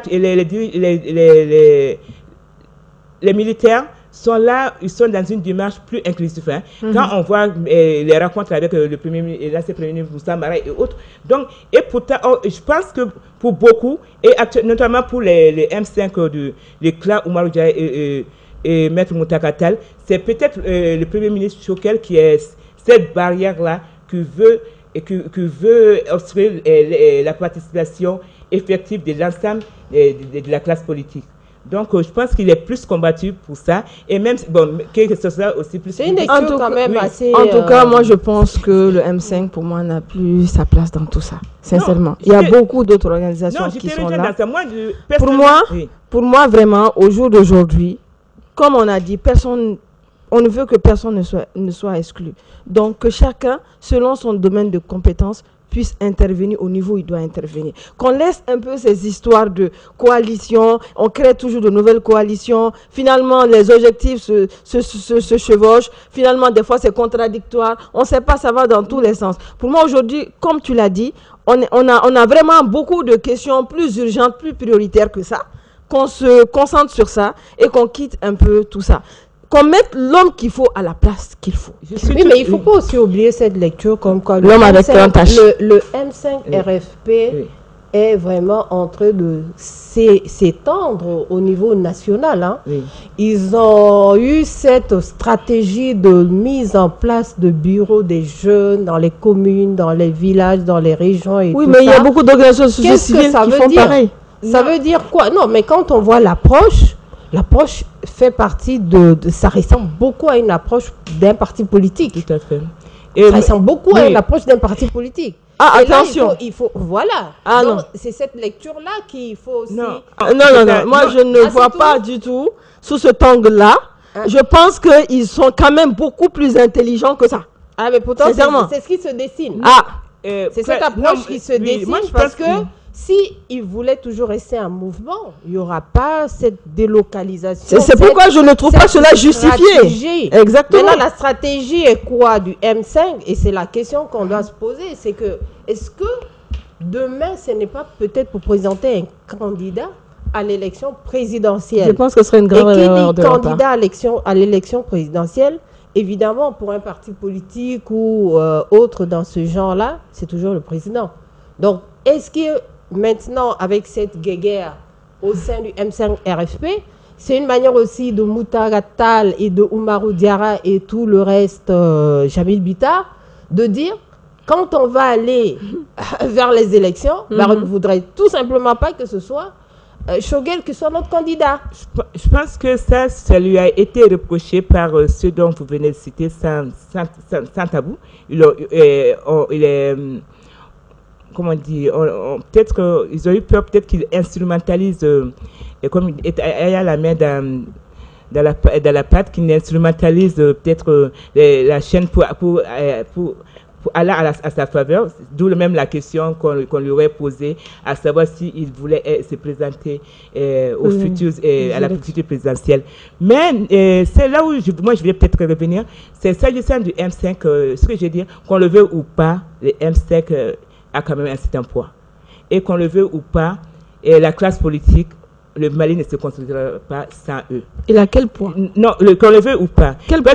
les militaires sont là, ils sont dans une démarche plus inclusive. Hein. Quand on voit les rencontres avec le Premier ministre, l'ancien Premier ministre Moussa Mara et autres. Donc, et pourtant, je pense que pour beaucoup, et notamment pour les M5 de clan Oumarou Dia et Maître Moutakatal, c'est peut-être le Premier ministre Choquel qui est cette barrière-là qui veut obstruer la participation effective de l'ensemble de la classe politique. Donc, je pense qu'il est plus combattu pour ça. Et même, bon, que ce soit aussi plus... C'est une lecture quand même assez... En tout cas, moi, je pense que le M5, pour moi, n'a plus sa place dans tout ça. Sincèrement. Non, il y a beaucoup d'autres organisations qui sont là. Dans ça. Moi, pour moi, vraiment, au jour d'aujourd'hui, comme on a dit, on ne veut que personne ne soit exclu. Donc, que chacun, selon son domaine de compétences, puisse intervenir au niveau où il doit intervenir. Qu'on laisse un peu ces histoires de coalition, on crée toujours de nouvelles coalitions, finalement les objectifs se chevauchent, finalement des fois c'est contradictoire, on ne sait pas, ça va dans tous les sens. Pour moi aujourd'hui, comme tu l'as dit, on a vraiment beaucoup de questions plus urgentes, plus prioritaires que ça, qu'on se concentre sur ça et qu'on quitte un peu tout ça. Qu'on mette l'homme qu'il faut à la place qu'il faut. Oui, mais il ne faut pas aussi oublier cette lecture comme quoi l'homme avec un tâche. Le M5 RFP est vraiment en train de s'étendre au niveau national. Hein. Oui. Ils ont eu cette stratégie de mise en place de bureaux des jeunes dans les communes, dans les villages, dans les régions et oui, tout mais ça. il y a beaucoup d'organisations sociales civiles qui font pareil. Ça veut dire quoi? Non, mais quand on voit l'approche fait partie ça ressemble beaucoup à une approche d'un parti politique. Tout à fait. Et ça ressemble beaucoup à une approche d'un parti politique. Ah, et attention. Là, il faut voilà. Ah, donc, c'est cette lecture-là qu'il faut aussi... Non. Moi, je ne vois pas du tout sous ce angle-là. Hein? Je pense qu'ils sont quand même beaucoup plus intelligents que ça. Ah, mais pourtant, c'est ce qui se dessine. C'est cette approche qui se dessine parce que... Si ils voulaient toujours rester en mouvement, il n'y aura pas cette délocalisation. C'est pourquoi je ne trouve pas cela justifié. Exactement. Maintenant, la stratégie est quoi du M5? Et c'est la question qu'on doit se poser. C'est que, est-ce que demain, ce n'est pas peut-être pour présenter un candidat à l'élection présidentielle? Je pense que ce serait une grave erreur de leur part. Candidat à l'élection présidentielle, évidemment, pour un parti politique ou autre dans ce genre-là, c'est toujours le président. Donc, est-ce que maintenant, avec cette guéguerre au sein du M5 RFP, c'est une manière aussi de Moutakatal et de Oumarou Diarra et tout le reste, Jamil Bitar, de dire, quand on va aller vers les élections, on ne voudrait tout simplement pas que ce soit Choguel qui soit notre candidat. Je pense que ça lui a été reproché par ceux dont vous venez de citer sans tabou. Il est... Comment dire, peut-être qu'ils ont eu peur, peut-être qu'ils instrumentalisent, comme il y a la main dans la patte, qu'ils instrumentalisent peut-être la chaîne pour aller à sa faveur, d'où même la question qu'on lui aurait posée, à savoir s'il voulait se présenter à la future présidentielle. Mais c'est là où moi je voulais peut-être revenir, c'est s'agissant du M5, ce que je veux dire, qu'on le veut ou pas, le M5 a quand même un certain poids. Et qu'on le veut ou pas, la classe politique, le Mali ne se construira pas sans eux. Il a quel poids? Non, qu'on le veut ou pas. Quel poids?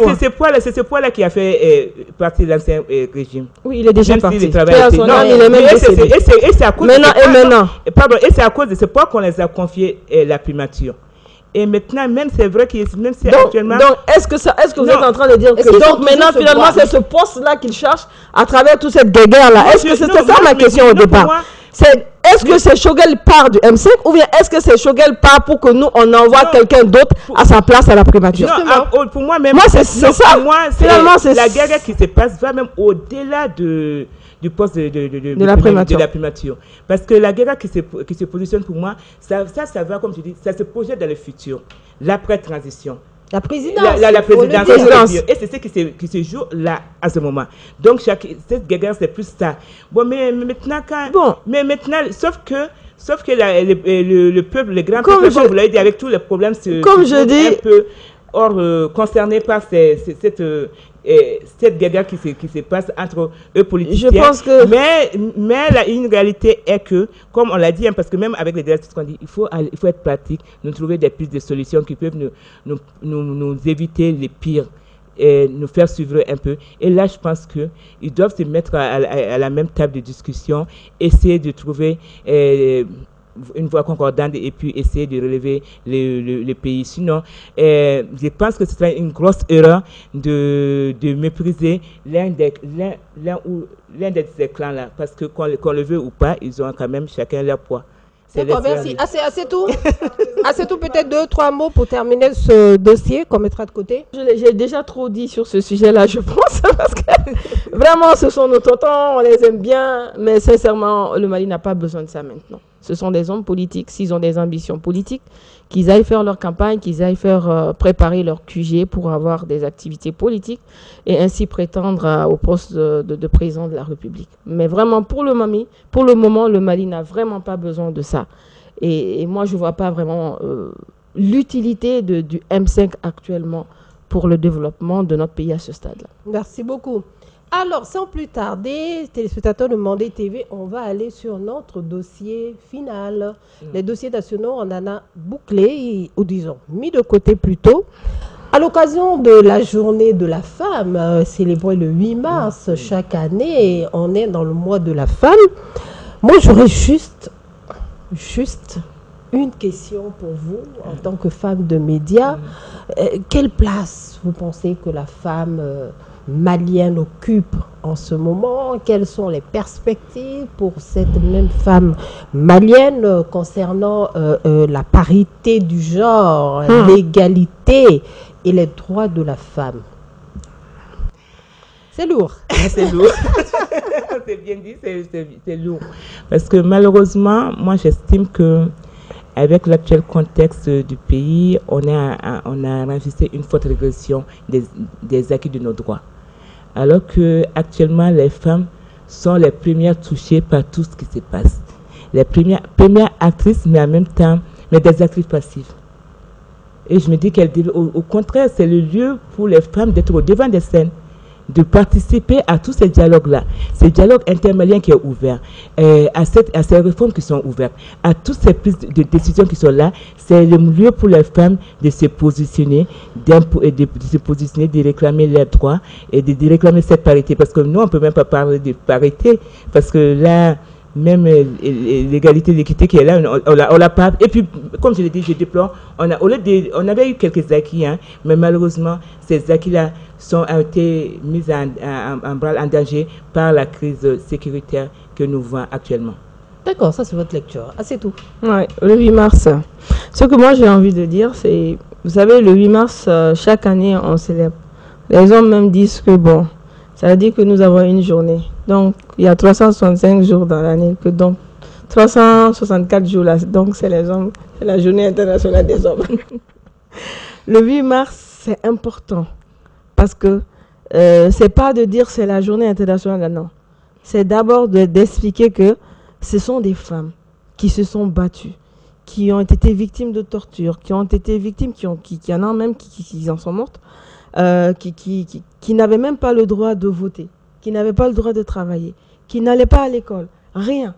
C'est ce poids-là qui a fait partie de l'ancien régime. Oui, il est déjà parti. Il est même décédé. Et c'est à cause c'est à cause de ce poids qu'on les a confié la primature. Et maintenant, même c'est vrai que même si actuellement... Donc, est-ce que vous êtes en train de dire que... Donc, maintenant, finalement, c'est ce poste-là qu'il cherche à travers toute cette guerre-là. Est-ce que c'était ça ma question au départ? Est-ce que c'est Choguel part du M5 ou bien est-ce que c'est Choguel part pour que nous, on envoie quelqu'un d'autre à sa place à la primature? Pour moi, même... Moi, c'est ça. Finalement, c'est la guerre qui se passe va même au-delà du poste de la primature. Parce que la guerre qui se positionne pour moi, ça va, comme je dis, ça se projette dans le futur, l'après-transition. La présidence. La présidence. Et c'est ce qui se joue là, à ce moment. Donc, cette guerre, c'est plus ça. Bon, mais maintenant, sauf que le peuple, le grand peuple, comme vous l'avez dit, avec tous les problèmes, comme je dis, un peu concerné par cette cette guerre qui se passe entre eux politiciens. Je pense que... Mais une réalité est que, comme on l'a dit, parce que même avec les délais, qu'on dit, il faut être pratique, nous trouver des pistes de solutions qui peuvent nous éviter les pires. Et nous faire suivre un peu. Et là, je pense qu'ils doivent se mettre à la même table de discussion, essayer de trouver une voie concordante et puis essayer de relever le pays. Sinon, je pense que ce serait une grosse erreur de mépriser l'un de ces clans-là, parce que qu'on le veut ou pas, ils ont quand même chacun leur poids. D'accord, merci. C'est tout. C'est tout, peut-être 2-3 mots pour terminer ce dossier qu'on mettra de côté. J'ai déjà trop dit sur ce sujet-là, je pense, parce que vraiment, ce sont nos tontons, on les aime bien, mais sincèrement, le Mali n'a pas besoin de ça maintenant. Ce sont des hommes politiques, s'ils ont des ambitions politiques, qu'ils aillent faire leur campagne, qu'ils aillent faire préparer leur QG pour avoir des activités politiques et ainsi prétendre au poste de président de la République. Mais vraiment, pour le moment, le Mali n'a vraiment pas besoin de ça. Et moi, je ne vois pas vraiment l'utilité du M5 actuellement pour le développement de notre pays à ce stade-là. Merci beaucoup. Alors, sans plus tarder, téléspectateurs de Mandé TV, on va aller sur notre dossier final. Les dossiers nationaux, on en a bouclé, ou disons, mis de côté plutôt. À l'occasion de la journée de la femme, célébrée le 8 mars chaque année, on est dans le mois de la femme. Moi, j'aurais juste une question pour vous, en tant que femme de médias. Quelle place vous pensez que la femme malienne occupe en ce moment? Quelles sont les perspectives pour cette même femme malienne concernant la parité du genre, l'égalité et les droits de la femme? C'est lourd. C'est lourd. C'est bien dit, c'est lourd. Parce que malheureusement, moi j'estime que avec l'actuel contexte du pays, on a enregistré une forte régression des acquis de nos droits. Alors que actuellement, les femmes sont les premières touchées par tout ce qui se passe. Les premières actrices, mais en même temps, des actrices passives. Et je me dis au contraire, c'est le lieu pour les femmes d'être au devant des scènes, de participer à tous ces dialogues-là, ces dialogues intermaliens qui sont ouverts, à ces réformes qui sont ouvertes, à toutes ces prises de décisions qui sont là. C'est le lieu pour les femmes de se positionner, de réclamer leurs droits et de réclamer cette parité. Parce que nous, on ne peut même pas parler de parité, parce que là, même l'égalité, l'équité qui est là, on l'a pas. Et puis, comme je l'ai dit, je déplore, on avait eu quelques acquis, mais malheureusement, ces acquis-là ont été mis en danger par la crise sécuritaire que nous voyons actuellement. D'accord, ça c'est votre lecture. C'est tout. Ouais, le 8 mars. Ce que moi j'ai envie de dire, c'est, vous savez, le 8 mars, chaque année, on célèbre. Les hommes même disent que bon, ça veut dire que nous avons une journée. Donc, il y a 365 jours dans l'année, que donc 364 jours là. Donc, c'est les hommes, c'est la journée internationale des hommes. Le 8 mars, c'est important parce que c'est pas de dire c'est la journée internationale, non. C'est d'abord d'expliquer que ce sont des femmes qui se sont battues, qui ont été victimes de torture, qui ont été victimes, qui en ont même qui en sont mortes, qui n'avaient même pas le droit de voter, qui n'avaient pas le droit de travailler, qui n'allaient pas à l'école, rien,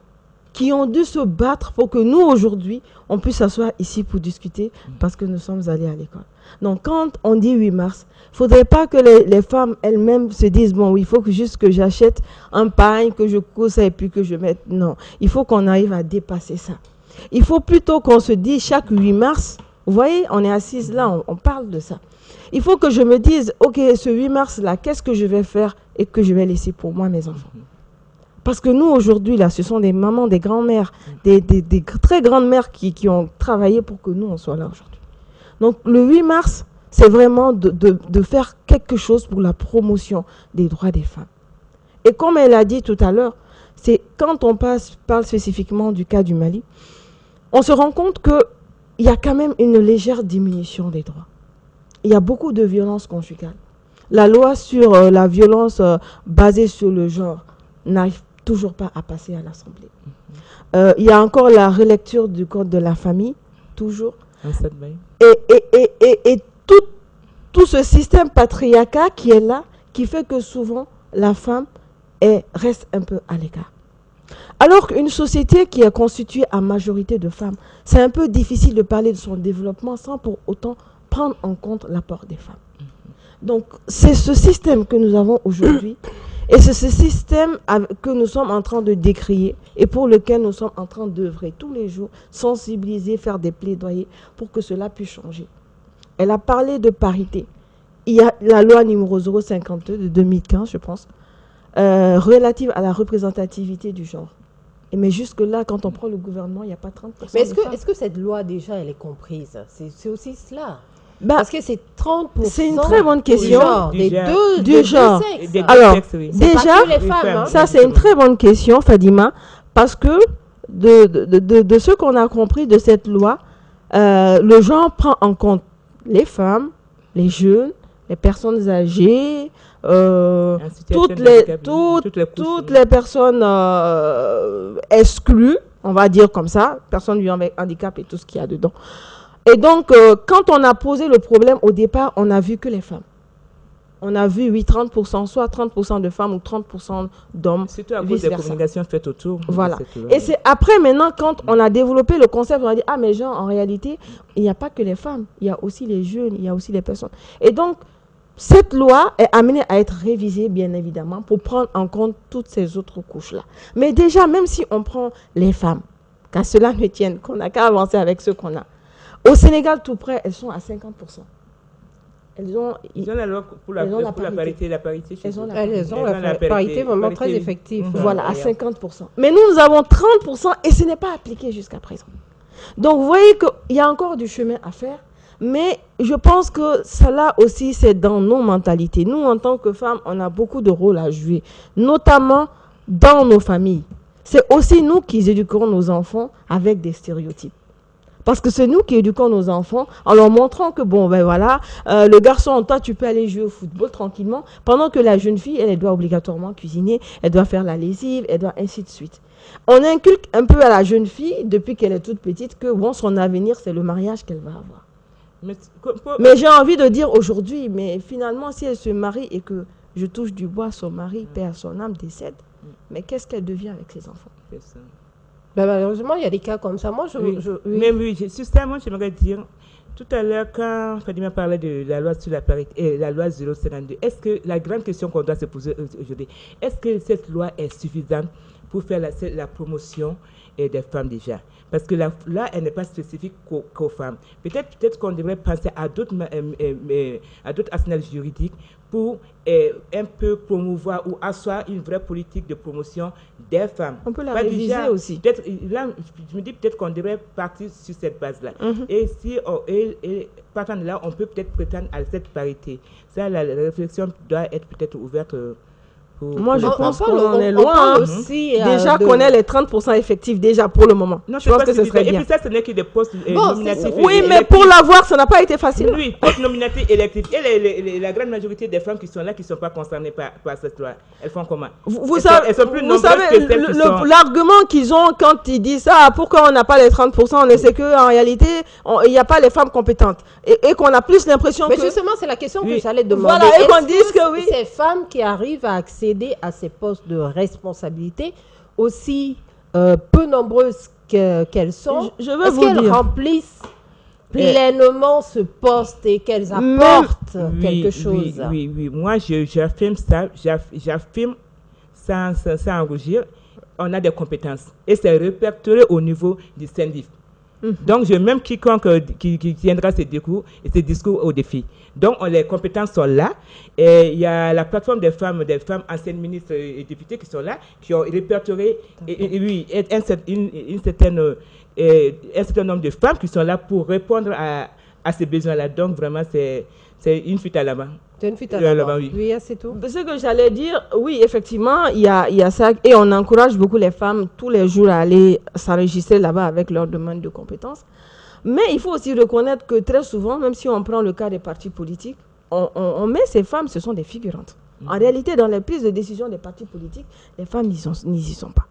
qui ont dû se battre pour que nous, aujourd'hui, on puisse s'asseoir ici pour discuter parce que nous sommes allés à l'école. Donc, quand on dit 8 mars, il ne faudrait pas que les femmes elles-mêmes se disent, bon, il faut que juste que j'achète un pain, que je cousse et puis que je mette... Non, il faut qu'on arrive à dépasser ça. Il faut plutôt qu'on se dise chaque 8 mars, vous voyez, on est assises là, on parle de ça. Il faut que je me dise, ok, ce 8 mars-là, qu'est-ce que je vais faire et que je vais laisser pour moi, mes enfants? Parce que nous, aujourd'hui, là, ce sont des mamans, des grands-mères, des très grandes mères qui ont travaillé pour que nous, on soit là aujourd'hui. Donc, le 8 mars, c'est vraiment de faire quelque chose pour la promotion des droits des femmes. Et comme elle a dit tout à l'heure, c'est quand on parle spécifiquement du cas du Mali, on se rend compte qu'il y a quand même une légère diminution des droits. Il y a beaucoup de violences conjugales. La loi sur la violence basée sur le genre n'arrive toujours pas à passer à l'Assemblée. Il y a encore la relecture du Code de la famille, toujours. Et tout ce système patriarcal qui est là, qui fait que souvent, la femme reste un peu à l'écart. Alors qu'une société qui est constituée à majorité de femmes, c'est un peu difficile de parler de son développement sans pour autant prendre en compte l'apport des femmes. Donc, c'est ce système que nous avons aujourd'hui et c'est ce système que nous sommes en train de décrier et pour lequel nous sommes en train d'œuvrer tous les jours, sensibiliser, faire des plaidoyers pour que cela puisse changer. Elle a parlé de parité. Il y a la loi numéro 052 de 2015, je pense, relative à la représentativité du genre. Mais jusque-là, quand on prend le gouvernement, il n'y a pas 30%. Mais est-ce que cette loi, déjà, elle est comprise? C'est aussi cela. Parce que c'est 30%. C'est une très bonne question. Du genre. Sexes. Alors, déjà, les femmes, hein. Ça, c'est une très bonne question, Fadima, parce que de ce qu'on a compris de cette loi, le genre prend en compte les femmes, les jeunes, les personnes âgées, toutes les personnes exclues, on va dire comme ça, personnes vivant avec handicap et tout ce qu'il y a dedans. Et donc, quand on a posé le problème au départ, on a vu que les femmes. On a vu, oui, 30%, soit 30% de femmes ou 30% d'hommes. Surtout à cause des communications faites autour. Voilà. Et c'est après, maintenant, quand on a développé le concept, on a dit, ah, mais genre, en réalité, il n'y a pas que les femmes. Il y a aussi les jeunes, il y a aussi les personnes. Et donc, cette loi est amenée à être révisée, bien évidemment, pour prendre en compte toutes ces autres couches-là. Mais déjà, même si on prend les femmes, qu'à cela ne tienne, qu'on n'a qu'à avancer avec ce qu'on a, au Sénégal, tout près, elles sont à 50%. Ils ont la loi pour la parité. Elles ont la parité vraiment très effective. Voilà, à 50%. Mais nous avons 30% et ce n'est pas appliqué jusqu'à présent. Donc, vous voyez qu'il y a encore du chemin à faire. Mais je pense que cela aussi, c'est dans nos mentalités. Nous, en tant que femmes, on a beaucoup de rôles à jouer, notamment dans nos familles. C'est aussi nous qui éduquons nos enfants avec des stéréotypes. Parce que c'est nous qui éduquons nos enfants en leur montrant que, bon, ben voilà, le garçon, toi, tu peux aller jouer au football tranquillement, pendant que la jeune fille, elle doit obligatoirement cuisiner, elle doit faire la lessive, elle doit ainsi de suite. On inculque un peu à la jeune fille, depuis qu'elle est toute petite, que bon, son avenir, c'est le mariage qu'elle va avoir. Mais j'ai envie de dire aujourd'hui, mais finalement, si elle se marie et que je touche du bois, son mari, perd son âme, décède, mais qu'est-ce qu'elle devient avec ses enfants? C'est ça. Ben, malheureusement, il y a des cas comme ça. Moi, Même oui, sur ça, moi, j'aimerais dire, tout à l'heure, quand Fadima parlait de la loi sur la parité et la loi 052, est-ce que la grande question qu'on doit se poser aujourd'hui, est-ce que cette loi est suffisante pour faire la promotion des femmes déjà? Parce que là, elle n'est pas spécifique qu'aux femmes. Peut-être qu'on devrait penser à d'autres arsenals juridiques pour un peu promouvoir ou asseoir une vraie politique de promotion des femmes. On peut la réviser aussi. Là, je me dis peut-être qu'on devrait partir sur cette base-là. Et partant de là, on peut peut-être prétendre à cette parité. Ça, la réflexion doit être peut-être ouverte. Moi, je pense qu'on est loin. Déjà qu'on ait les 30% effectifs déjà pour le moment. Non, je pense que ce serait bien. Et puis ça, ce n'est que des postes nominatifs. Oui, mais pour l'avoir, ça n'a pas été facile. Oui, postes nominatifs électifs. Et la grande majorité des femmes qui sont là, qui ne sont pas concernées par cette loi, elles font comment? Vous savez, l'argument qu'ils ont quand ils disent ça, pourquoi on n'a pas les 30%, on sait qu'en réalité, il n'y a pas les femmes compétentes. Et qu'on a plus l'impression que... Mais justement, c'est la question que j'allais demander. Voilà, et qu'on dise que oui. Ces femmes qui arrivent à accéder à ces postes de responsabilité, aussi peu nombreuses qu'elles sont, est-ce qu'elles remplissent pleinement ce poste et qu'elles apportent quelque chose? Oui. Moi, j'affirme ça, j'affirme sans rougir. On a des compétences et c'est répertorié au niveau du syndic. Donc, même quiconque qui tiendra ces discours au défi. Donc, les compétences sont là. Et il y a la plateforme des femmes anciennes ministres et députés qui sont là, qui ont répertorié un certain nombre de femmes qui sont là pour répondre à ces besoins-là. Donc, vraiment, c'est une fuite à l'avant. C'est une fuite à l'avant, oui, c'est tout. Ce que j'allais dire, oui, effectivement, il y a ça. Et on encourage beaucoup les femmes tous les jours à aller s'enregistrer là-bas avec leur demande de compétences. Mais il faut aussi reconnaître que très souvent, même si on prend le cas des partis politiques, on met ces femmes, ce sont des figurantes. En réalité, dans les prises de décision des partis politiques, les femmes n'y y sont pas.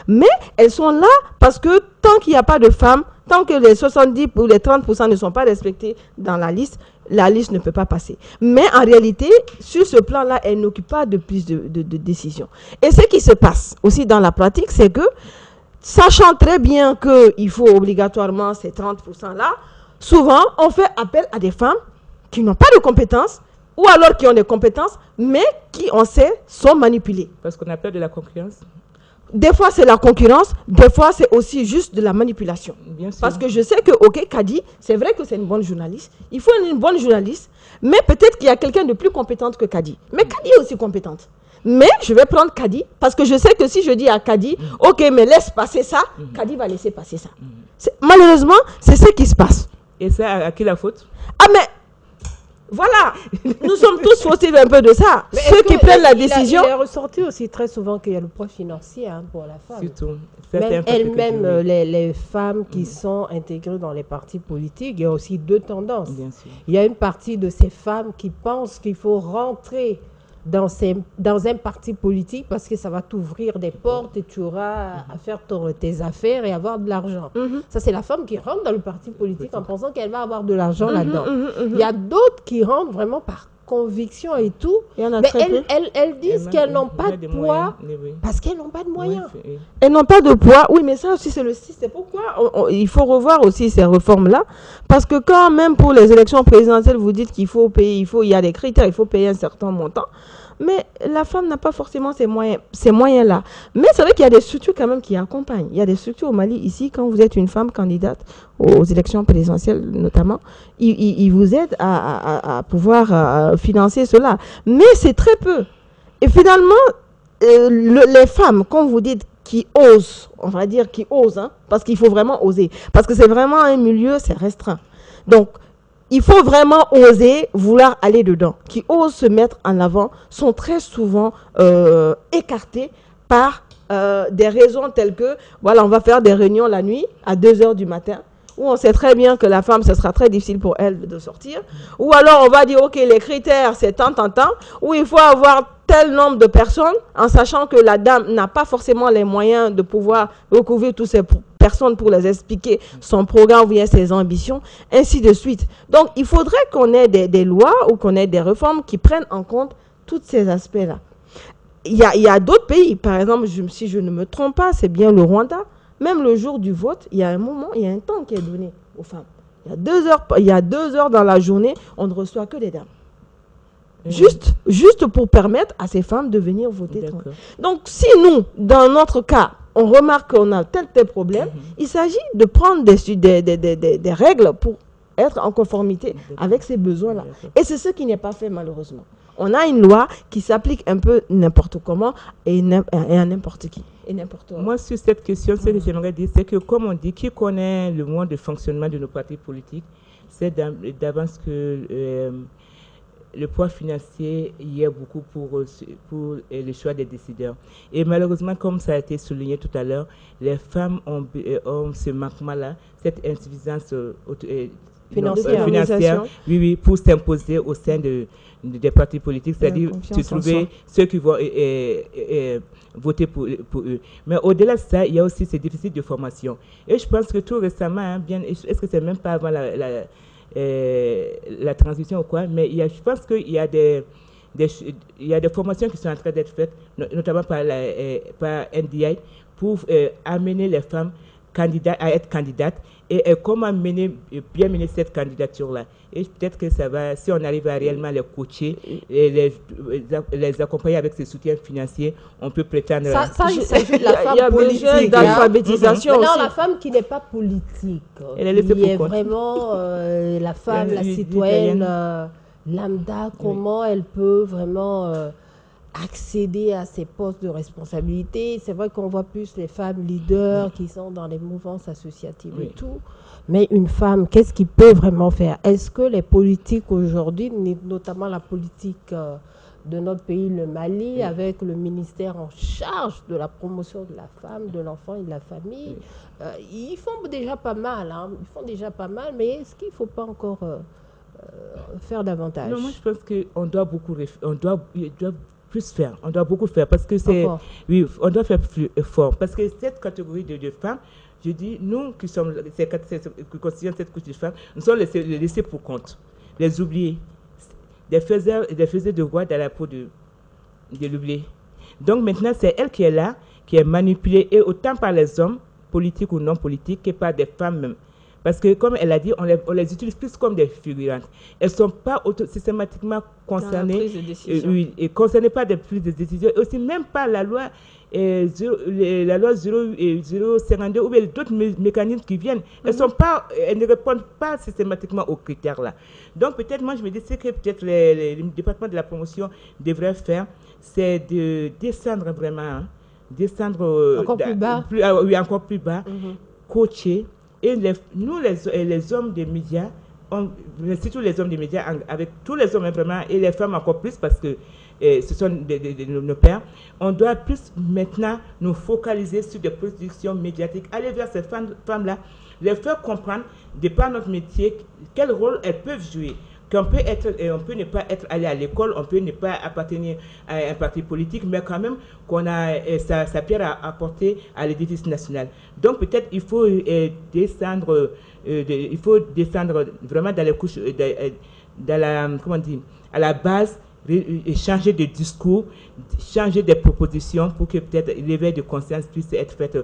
Mais elles sont là parce que tant qu'il n'y a pas de femmes, tant que les 70 ou les 30% ne sont pas respectés dans la liste ne peut pas passer. Mais en réalité, sur ce plan-là, elle n'occupe pas de plus de décisions. Et ce qui se passe aussi dans la pratique, c'est que, sachant très bien qu'il faut obligatoirement ces 30%-là, souvent, on fait appel à des femmes qui n'ont pas de compétences, ou alors qui ont des compétences, mais qui, on sait, sont manipulées. Parce qu'on a peur de la concurrence. Des fois, c'est la concurrence, des fois, c'est aussi juste de la manipulation. Bien sûr. Parce que je sais que, ok, Kadi, c'est vrai que c'est une bonne journaliste. Il faut une bonne journaliste, mais peut-être qu'il y a quelqu'un de plus compétente que Kadi. Mais Kadi est aussi compétente. Mais je vais prendre Kadi, parce que je sais que si je dis à Kadi, ok, mais laisse passer ça, Kadi va laisser passer ça. Malheureusement, c'est ce qui se passe. Et ça, à qui la faute? Ah, mais voilà, nous sommes tous fautifs un peu de ça. Mais ceux qui prennent la décision. Il est ressorti aussi très souvent qu'il y a le poids financier pour la femme. Surtout. Même elles-mêmes, les femmes qui sont intégrées dans les partis politiques, il y a aussi deux tendances. Bien sûr. Il y a une partie de ces femmes qui pensent qu'il faut rentrer dans un parti politique parce que ça va t'ouvrir des portes et tu auras à faire tes affaires et avoir de l'argent. Ça, c'est la femme qui rentre dans le parti politique en pensant qu'elle va avoir de l'argent là-dedans. Il y a d'autres qui rentrent vraiment par conviction et tout, Il y en a mais très peu. elles disent qu'elles n'ont pas de poids parce qu'elles n'ont pas de moyens. Elles n'ont pas de poids. Oui, mais ça aussi, c'est pourquoi il faut revoir aussi ces réformes-là. Parce que quand même pour les élections présidentielles, vous dites qu'il faut payer, il y a des critères, il faut payer un certain montant. Mais la femme n'a pas forcément ces moyens-là. Mais c'est vrai qu'il y a des structures quand même qui accompagnent. Il y a des structures au Mali, ici, quand vous êtes une femme candidate aux élections présidentielles notamment, ils vous aident à pouvoir financer cela. Mais c'est très peu. Et finalement, les femmes, comme vous dites, qui osent, on va dire qui osent, hein, parce qu'il faut vraiment oser. Parce que c'est vraiment un milieu, c'est restreint. Donc, il faut vraiment oser vouloir aller dedans. Qui osent se mettre en avant sont très souvent écartés par des raisons telles que, voilà, on va faire des réunions la nuit à 2h du matin, où on sait très bien que la femme, ce sera très difficile pour elle de sortir. Ou alors on va dire, ok, les critères, c'est tant, où il faut avoir tel nombre de personnes, en sachant que la dame n'a pas forcément les moyens de pouvoir recouvrir toutes ces personnes pour les expliquer son programme ou bien ses ambitions, ainsi de suite. Donc, il faudrait qu'on ait des lois ou qu'on ait des réformes qui prennent en compte tous ces aspects-là. Il y a d'autres pays, par exemple, si je ne me trompe pas, c'est bien le Rwanda. Même le jour du vote, il y a un moment, il y a un temps qui est donné aux femmes. Il y a 2 heures dans la journée, on ne reçoit que des dames. Juste pour permettre à ces femmes de venir voter. Donc, si nous, dans notre cas, on remarque qu'on a tel problème, il s'agit de prendre des règles pour être en conformité avec ces besoins-là. Et c'est ce qui n'est pas fait malheureusement. On a une loi qui s'applique un peu n'importe comment et à n'importe qui. Et n'importe où. Moi, sur cette question, ce que j'aimerais dire, c'est que, comme on dit, qui connaît le mode de fonctionnement de nos partis politiques, c'est d'avance que le poids financier y est beaucoup pour le choix des décideurs. Et malheureusement, comme ça a été souligné tout à l'heure, les femmes ont ce manquement-là, cette insuffisance financière, oui, pour s'imposer au sein des partis politiques, c'est-à-dire se trouver ceux qui vont voter pour eux. Mais au-delà de ça, il y a aussi ces déficits de formation. Et je pense que tout récemment, est-ce que c'est même pas avant la transition ou quoi, mais je pense qu'il y a des formations qui sont en train d'être faites, notamment par NDI, pour amener les femmes à être candidates et comment bien mener cette candidature-là. Et peut-être que ça va, si on arrive à réellement les coacher et les accompagner avec ces soutiens financiers, on peut prétendre... Ça il s'agit de la femme politique. Il y a besoin d'alphabétisation aussi. Non, la femme qui n'est pas politique, qui est vraiment la femme, la citoyenne lambda, comment elle peut vraiment... accéder à ces postes de responsabilité. C'est vrai qu'on voit plus les femmes leaders qui sont dans les mouvances associatives et tout. Mais une femme, qu'est-ce qu'il peut vraiment faire? Est-ce que les politiques aujourd'hui, notamment la politique de notre pays, le Mali, avec le ministère en charge de la promotion de la femme, de l'enfant et de la famille, ils font déjà pas mal. Ils font déjà pas mal, mais est-ce qu'il ne faut pas encore faire davantage? Non, moi je pense qu'on doit beaucoup plus faire, on doit beaucoup faire parce que c'est... Oui, on doit faire plus fort parce que cette catégorie de femmes, je dis, nous qui sommes, qui constituons cette couche de femmes, nous sommes les laissés pour compte, les oubliés, des faiseurs de roi dans la peau de l'oublié. Donc maintenant, c'est elle qui est là, qui est manipulée, et autant par les hommes, politiques ou non politiques, que par des femmes même. Parce que, comme elle a dit, on les utilise plus comme des figurantes. Elles ne sont pas systématiquement concernées, et concernées par des prises de décision, et aussi même par la loi 052 ou bien d'autres mécanismes qui viennent. Elles ne répondent pas systématiquement aux critères là. Donc peut-être, moi je me dis, ce que peut-être les départements de la promotion devraient faire, c'est de descendre vraiment, descendre encore plus bas. Oui, encore plus bas, coacher. Et nous, les hommes des médias, surtout les hommes des médias, avec tous les hommes vraiment, et les femmes encore plus, parce que ce sont nos pères, on doit plus maintenant nous focaliser sur des productions médiatiques, aller vers ces femmes-là, les faire comprendre, de par notre métier, quel rôle elles peuvent jouer. On peut ne pas être allé à l'école, on peut ne pas appartenir à un parti politique, mais quand même qu'on a sa pierre à apporter à l'édifice national. Donc peut-être il faut descendre vraiment dans les couches, à la base, changer de discours, changer des propositions pour que peut-être l'éveil de conscience puisse être fait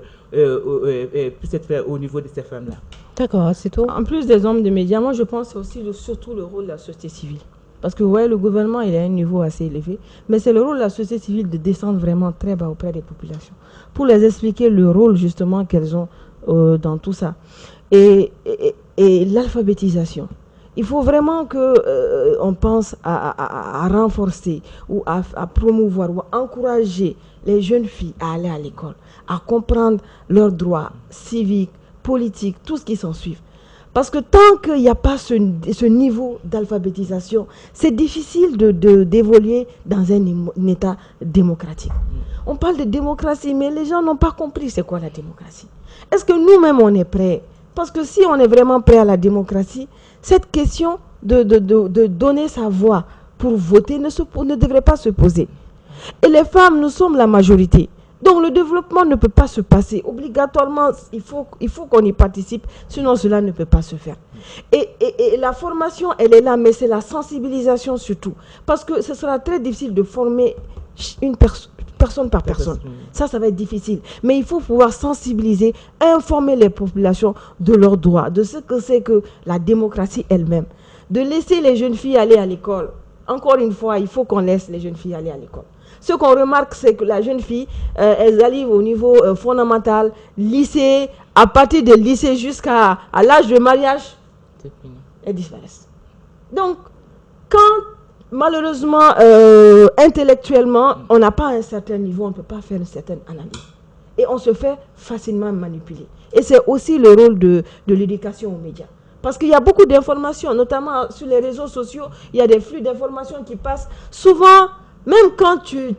au niveau de ces femmes-là. D'accord, c'est tout. En plus des hommes de médias, moi je pense aussi surtout le rôle de la société civile. Parce que ouais, le gouvernement il a un niveau assez élevé, mais c'est le rôle de la société civile de descendre vraiment très bas auprès des populations, pour les expliquer le rôle justement qu'elles ont dans tout ça. Et l'alphabétisation. Il faut vraiment qu'on pense à renforcer ou à promouvoir ou à encourager les jeunes filles à aller à l'école, à comprendre leurs droits civiques, politiques, tout ce qui s'ensuit. Parce que tant qu'il n'y a pas ce niveau d'alphabétisation, c'est difficile d'évoluer dans un état démocratique. On parle de démocratie, mais les gens n'ont pas compris c'est quoi la démocratie. Est-ce que nous-mêmes on est prêts? Parce que si on est vraiment prêt à la démocratie, cette question de donner sa voix pour voter ne devrait pas se poser. Et les femmes, nous sommes la majorité. Donc le développement ne peut pas se passer. Obligatoirement, il faut qu'on y participe, sinon cela ne peut pas se faire. Et la formation, elle est là, mais c'est la sensibilisation surtout. Parce que ce sera très difficile de former une personne par personne. Ça va être difficile. Mais il faut pouvoir sensibiliser, informer les populations de leurs droits, de ce que c'est que la démocratie elle-même. De laisser les jeunes filles aller à l'école. Encore une fois, il faut qu'on laisse les jeunes filles aller à l'école. Ce qu'on remarque, c'est que la jeune fille, elles arrivent au niveau fondamental, lycée, à partir de lycée jusqu'à l'âge de mariage, elles disparaissent. Donc, quand malheureusement, intellectuellement, on n'a pas un certain niveau, on ne peut pas faire une certaine analyse. Et on se fait facilement manipuler. Et c'est aussi le rôle de l'éducation aux médias. Parce qu'il y a beaucoup d'informations, notamment sur les réseaux sociaux, il y a des flux d'informations qui passent. Souvent, même quand tu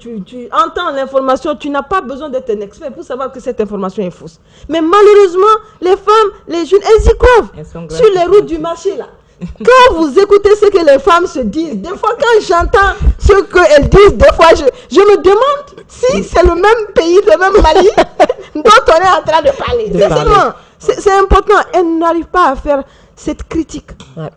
entends l'information, tu n'as pas besoin d'être un expert pour savoir que cette information est fausse. Mais malheureusement, les femmes, les jeunes, elles y croient. Sur les routes du marché, là. Quand vous écoutez ce que les femmes se disent, des fois quand j'entends ce qu'elles disent, des fois je me demande si c'est le même pays, le même Mali dont on est en train de parler. C'est important. Elles n'arrivent pas à faire cette critique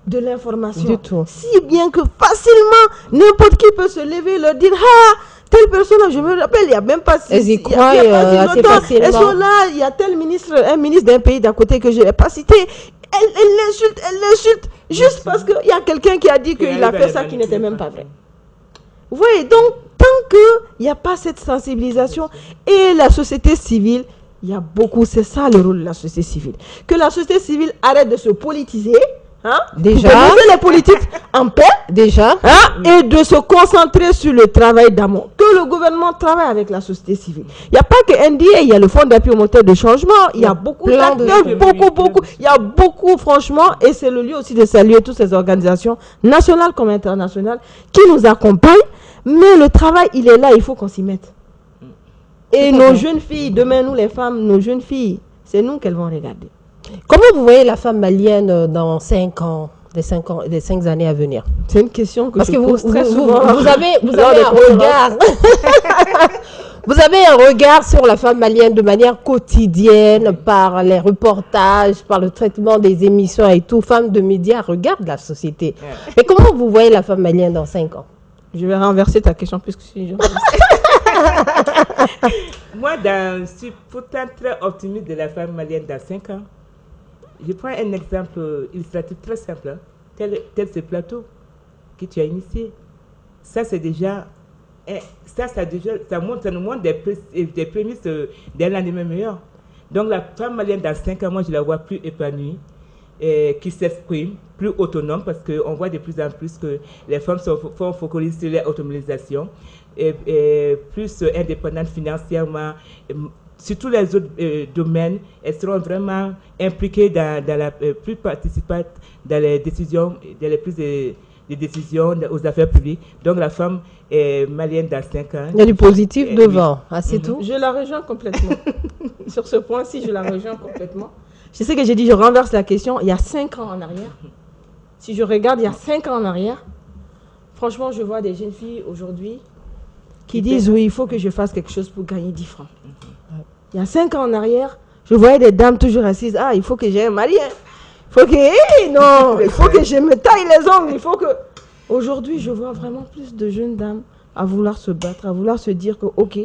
de l'information. Si bien que facilement, n'importe qui peut se lever et leur dire « Ah, telle personne, je me rappelle, il n'y a même pas si... » Elles y croient assez facilement. Elles sont là, il y a tel ministre, un ministre d'un pays d'à côté que je n'ai pas cité. Elle l'insulte juste parce qu'il y a quelqu'un qui a dit qu'il a fait ça qui n'était même pas vrai. Vous voyez, donc, tant qu'il n'y a pas cette sensibilisation et la société civile, il y a beaucoup, c'est ça le rôle de la société civile. Que la société civile arrête de se politiser, déjà, de laisser les politiques en paix, déjà, et de se concentrer sur le travail d'amour. Que le gouvernement travaille avec la société civile. Il n'y a pas que NDA, il y a le Fonds d'appui au moteur de changement, il y a beaucoup d'acteurs, beaucoup, il y a beaucoup franchement, et c'est le lieu aussi de saluer toutes ces organisations, nationales comme internationales, qui nous accompagnent, mais le travail, il est là, il faut qu'on s'y mette. Et nos jeunes filles, demain nous les femmes, nos jeunes filles, c'est nous qu'elles vont regarder. Comment vous voyez la femme malienne dans 5 ans, des 5 années à venir? C'est une question que Parce je que pose très souvent. Vous avez un regard. Vous avez un regard sur la femme malienne de manière quotidienne, par les reportages, par le traitement des émissions et tout. Femme de médias regarde la société. Mais comment vous voyez la femme malienne dans 5 ans? Je vais renverser ta question puisque je suis journaliste. Moi, je suis pourtant très optimiste de la femme malienne dans 5 ans. Je prends un exemple illustratif très simple, hein, tel ce plateau que tu as initié. Ça, c'est déjà... Ça nous montre des prémices d'un lendemain meilleur. Donc la femme malienne dans 5 ans, moi je la vois plus épanouie, qui s'exprime, plus autonome, parce qu'on voit de plus en plus que les femmes sont focalisées sur l'autonomisation, et plus indépendantes financièrement. Sur tous les autres domaines, elles seront vraiment impliquées plus participantes dans les décisions, des décisions aux affaires publiques. Donc la femme est malienne dans 5 ans. Il y a du positif devant, c'est tout. Je la rejoins complètement. Sur ce point-ci, je la rejoins complètement. Je sais que j'ai dit, je renverse la question. Il y a 5 ans en arrière, si je regarde, il y a 5 ans en arrière, franchement, je vois des jeunes filles aujourd'hui qui disent, oui, il faut que je fasse quelque chose pour gagner 10 francs. Il y a 5 ans en arrière, je voyais des dames toujours assises. Ah, il faut que j'ai un malien. Il faut que je me taille les ongles. Il faut que... Aujourd'hui, je vois vraiment plus de jeunes dames à vouloir se battre, à vouloir se dire que, ok,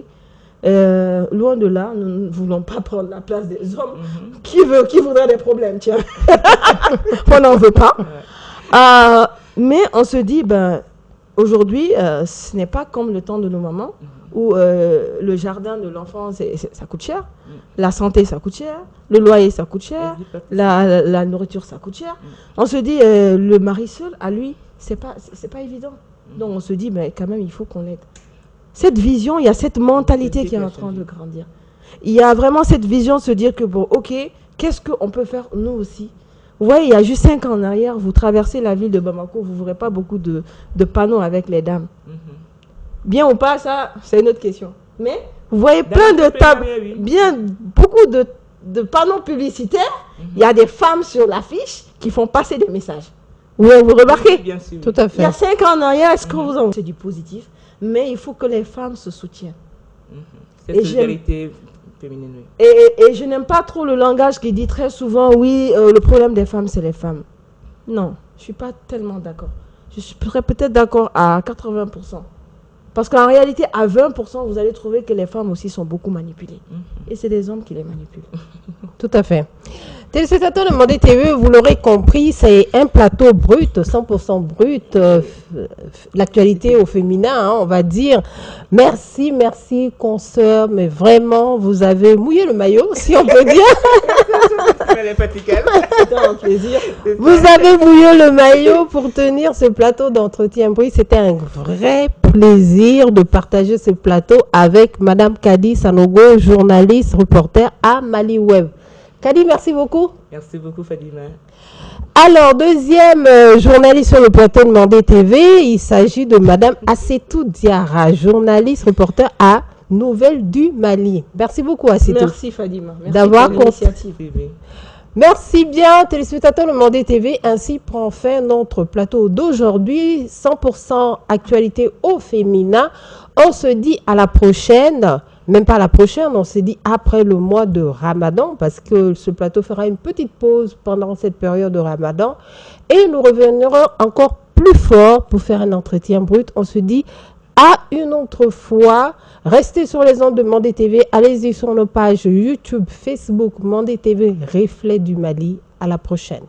loin de là, nous ne voulons pas prendre la place des hommes. Qui voudrait des problèmes, tiens. On n'en veut pas. Mais on se dit, ben, aujourd'hui, ce n'est pas comme le temps de nos mamans, où le jardin de l'enfant, ça coûte cher. La santé, ça coûte cher. Le loyer, ça coûte cher. La nourriture, ça coûte cher. On se dit, le mari seul, à lui, c'est pas évident. Donc on se dit, ben, quand même, il faut qu'on l'aide. Cette vision, il y a cette mentalité qui est en train de grandir. Il y a vraiment cette vision de se dire que, bon, ok, qu'est-ce qu'on peut faire nous aussi? Vous voyez, il y a juste 5 ans en arrière, vous traversez la ville de Bamako, vous ne verrez pas beaucoup de panneaux avec les dames. Bien ou pas, ça, c'est une autre question. Mais vous voyez plein de tables, beaucoup de panneaux publicitaires. Il y a des femmes sur l'affiche qui font passer des messages. Vous remarquez? Oui, bien sûr. Tout à fait. Il y a 5 ans en arrière, est-ce que vous en... C'est du positif, mais il faut que les femmes se soutiennent. C'est solidarité féminine, oui. Et je n'aime pas trop le langage qui dit très souvent, oui, le problème des femmes, c'est les femmes. Non, je ne suis pas tellement d'accord. Je serais peut-être d'accord à 80%. Parce qu'en réalité, à 20%, vous allez trouver que les femmes aussi sont beaucoup manipulées. Et c'est les hommes qui les manipulent. Tout à fait. Téléspectateurs de Mandé TV, vous l'aurez compris, c'est un plateau brut, 100% brut, l'actualité au féminin, hein, on va dire. Merci, consoeur, mais vraiment, vous avez mouillé le maillot, si on peut dire. C'était un plaisir. Vous avez mouillé le maillot pour tenir ce plateau d'entretien bruit. C'était un vrai plaisir de partager ce plateau avec Madame Kadi Sanogo, journaliste, reporter à Mali Web. Kadi, merci beaucoup. Merci beaucoup, Fadima. Alors, deuxième journaliste sur le plateau de Mandé TV, il s'agit de Madame Assetou Diarra, journaliste, reporter à Nouvelles du Mali. Merci beaucoup, Assetou. Merci, Fadima. Merci d'avoir pour l'initiative. Merci bien, téléspectateurs de Mandé TV. Ainsi prend fin notre plateau d'aujourd'hui. 100% actualité au féminin. On se dit à la prochaine. Même pas la prochaine, on s'est dit après le mois de Ramadan, parce que ce plateau fera une petite pause pendant cette période de Ramadan. Et nous reviendrons encore plus fort pour faire un entretien brut. On se dit à une autre fois. Restez sur les ondes de Mandé TV. Allez-y sur nos pages YouTube, Facebook, Mandé TV, Reflet du Mali. À la prochaine.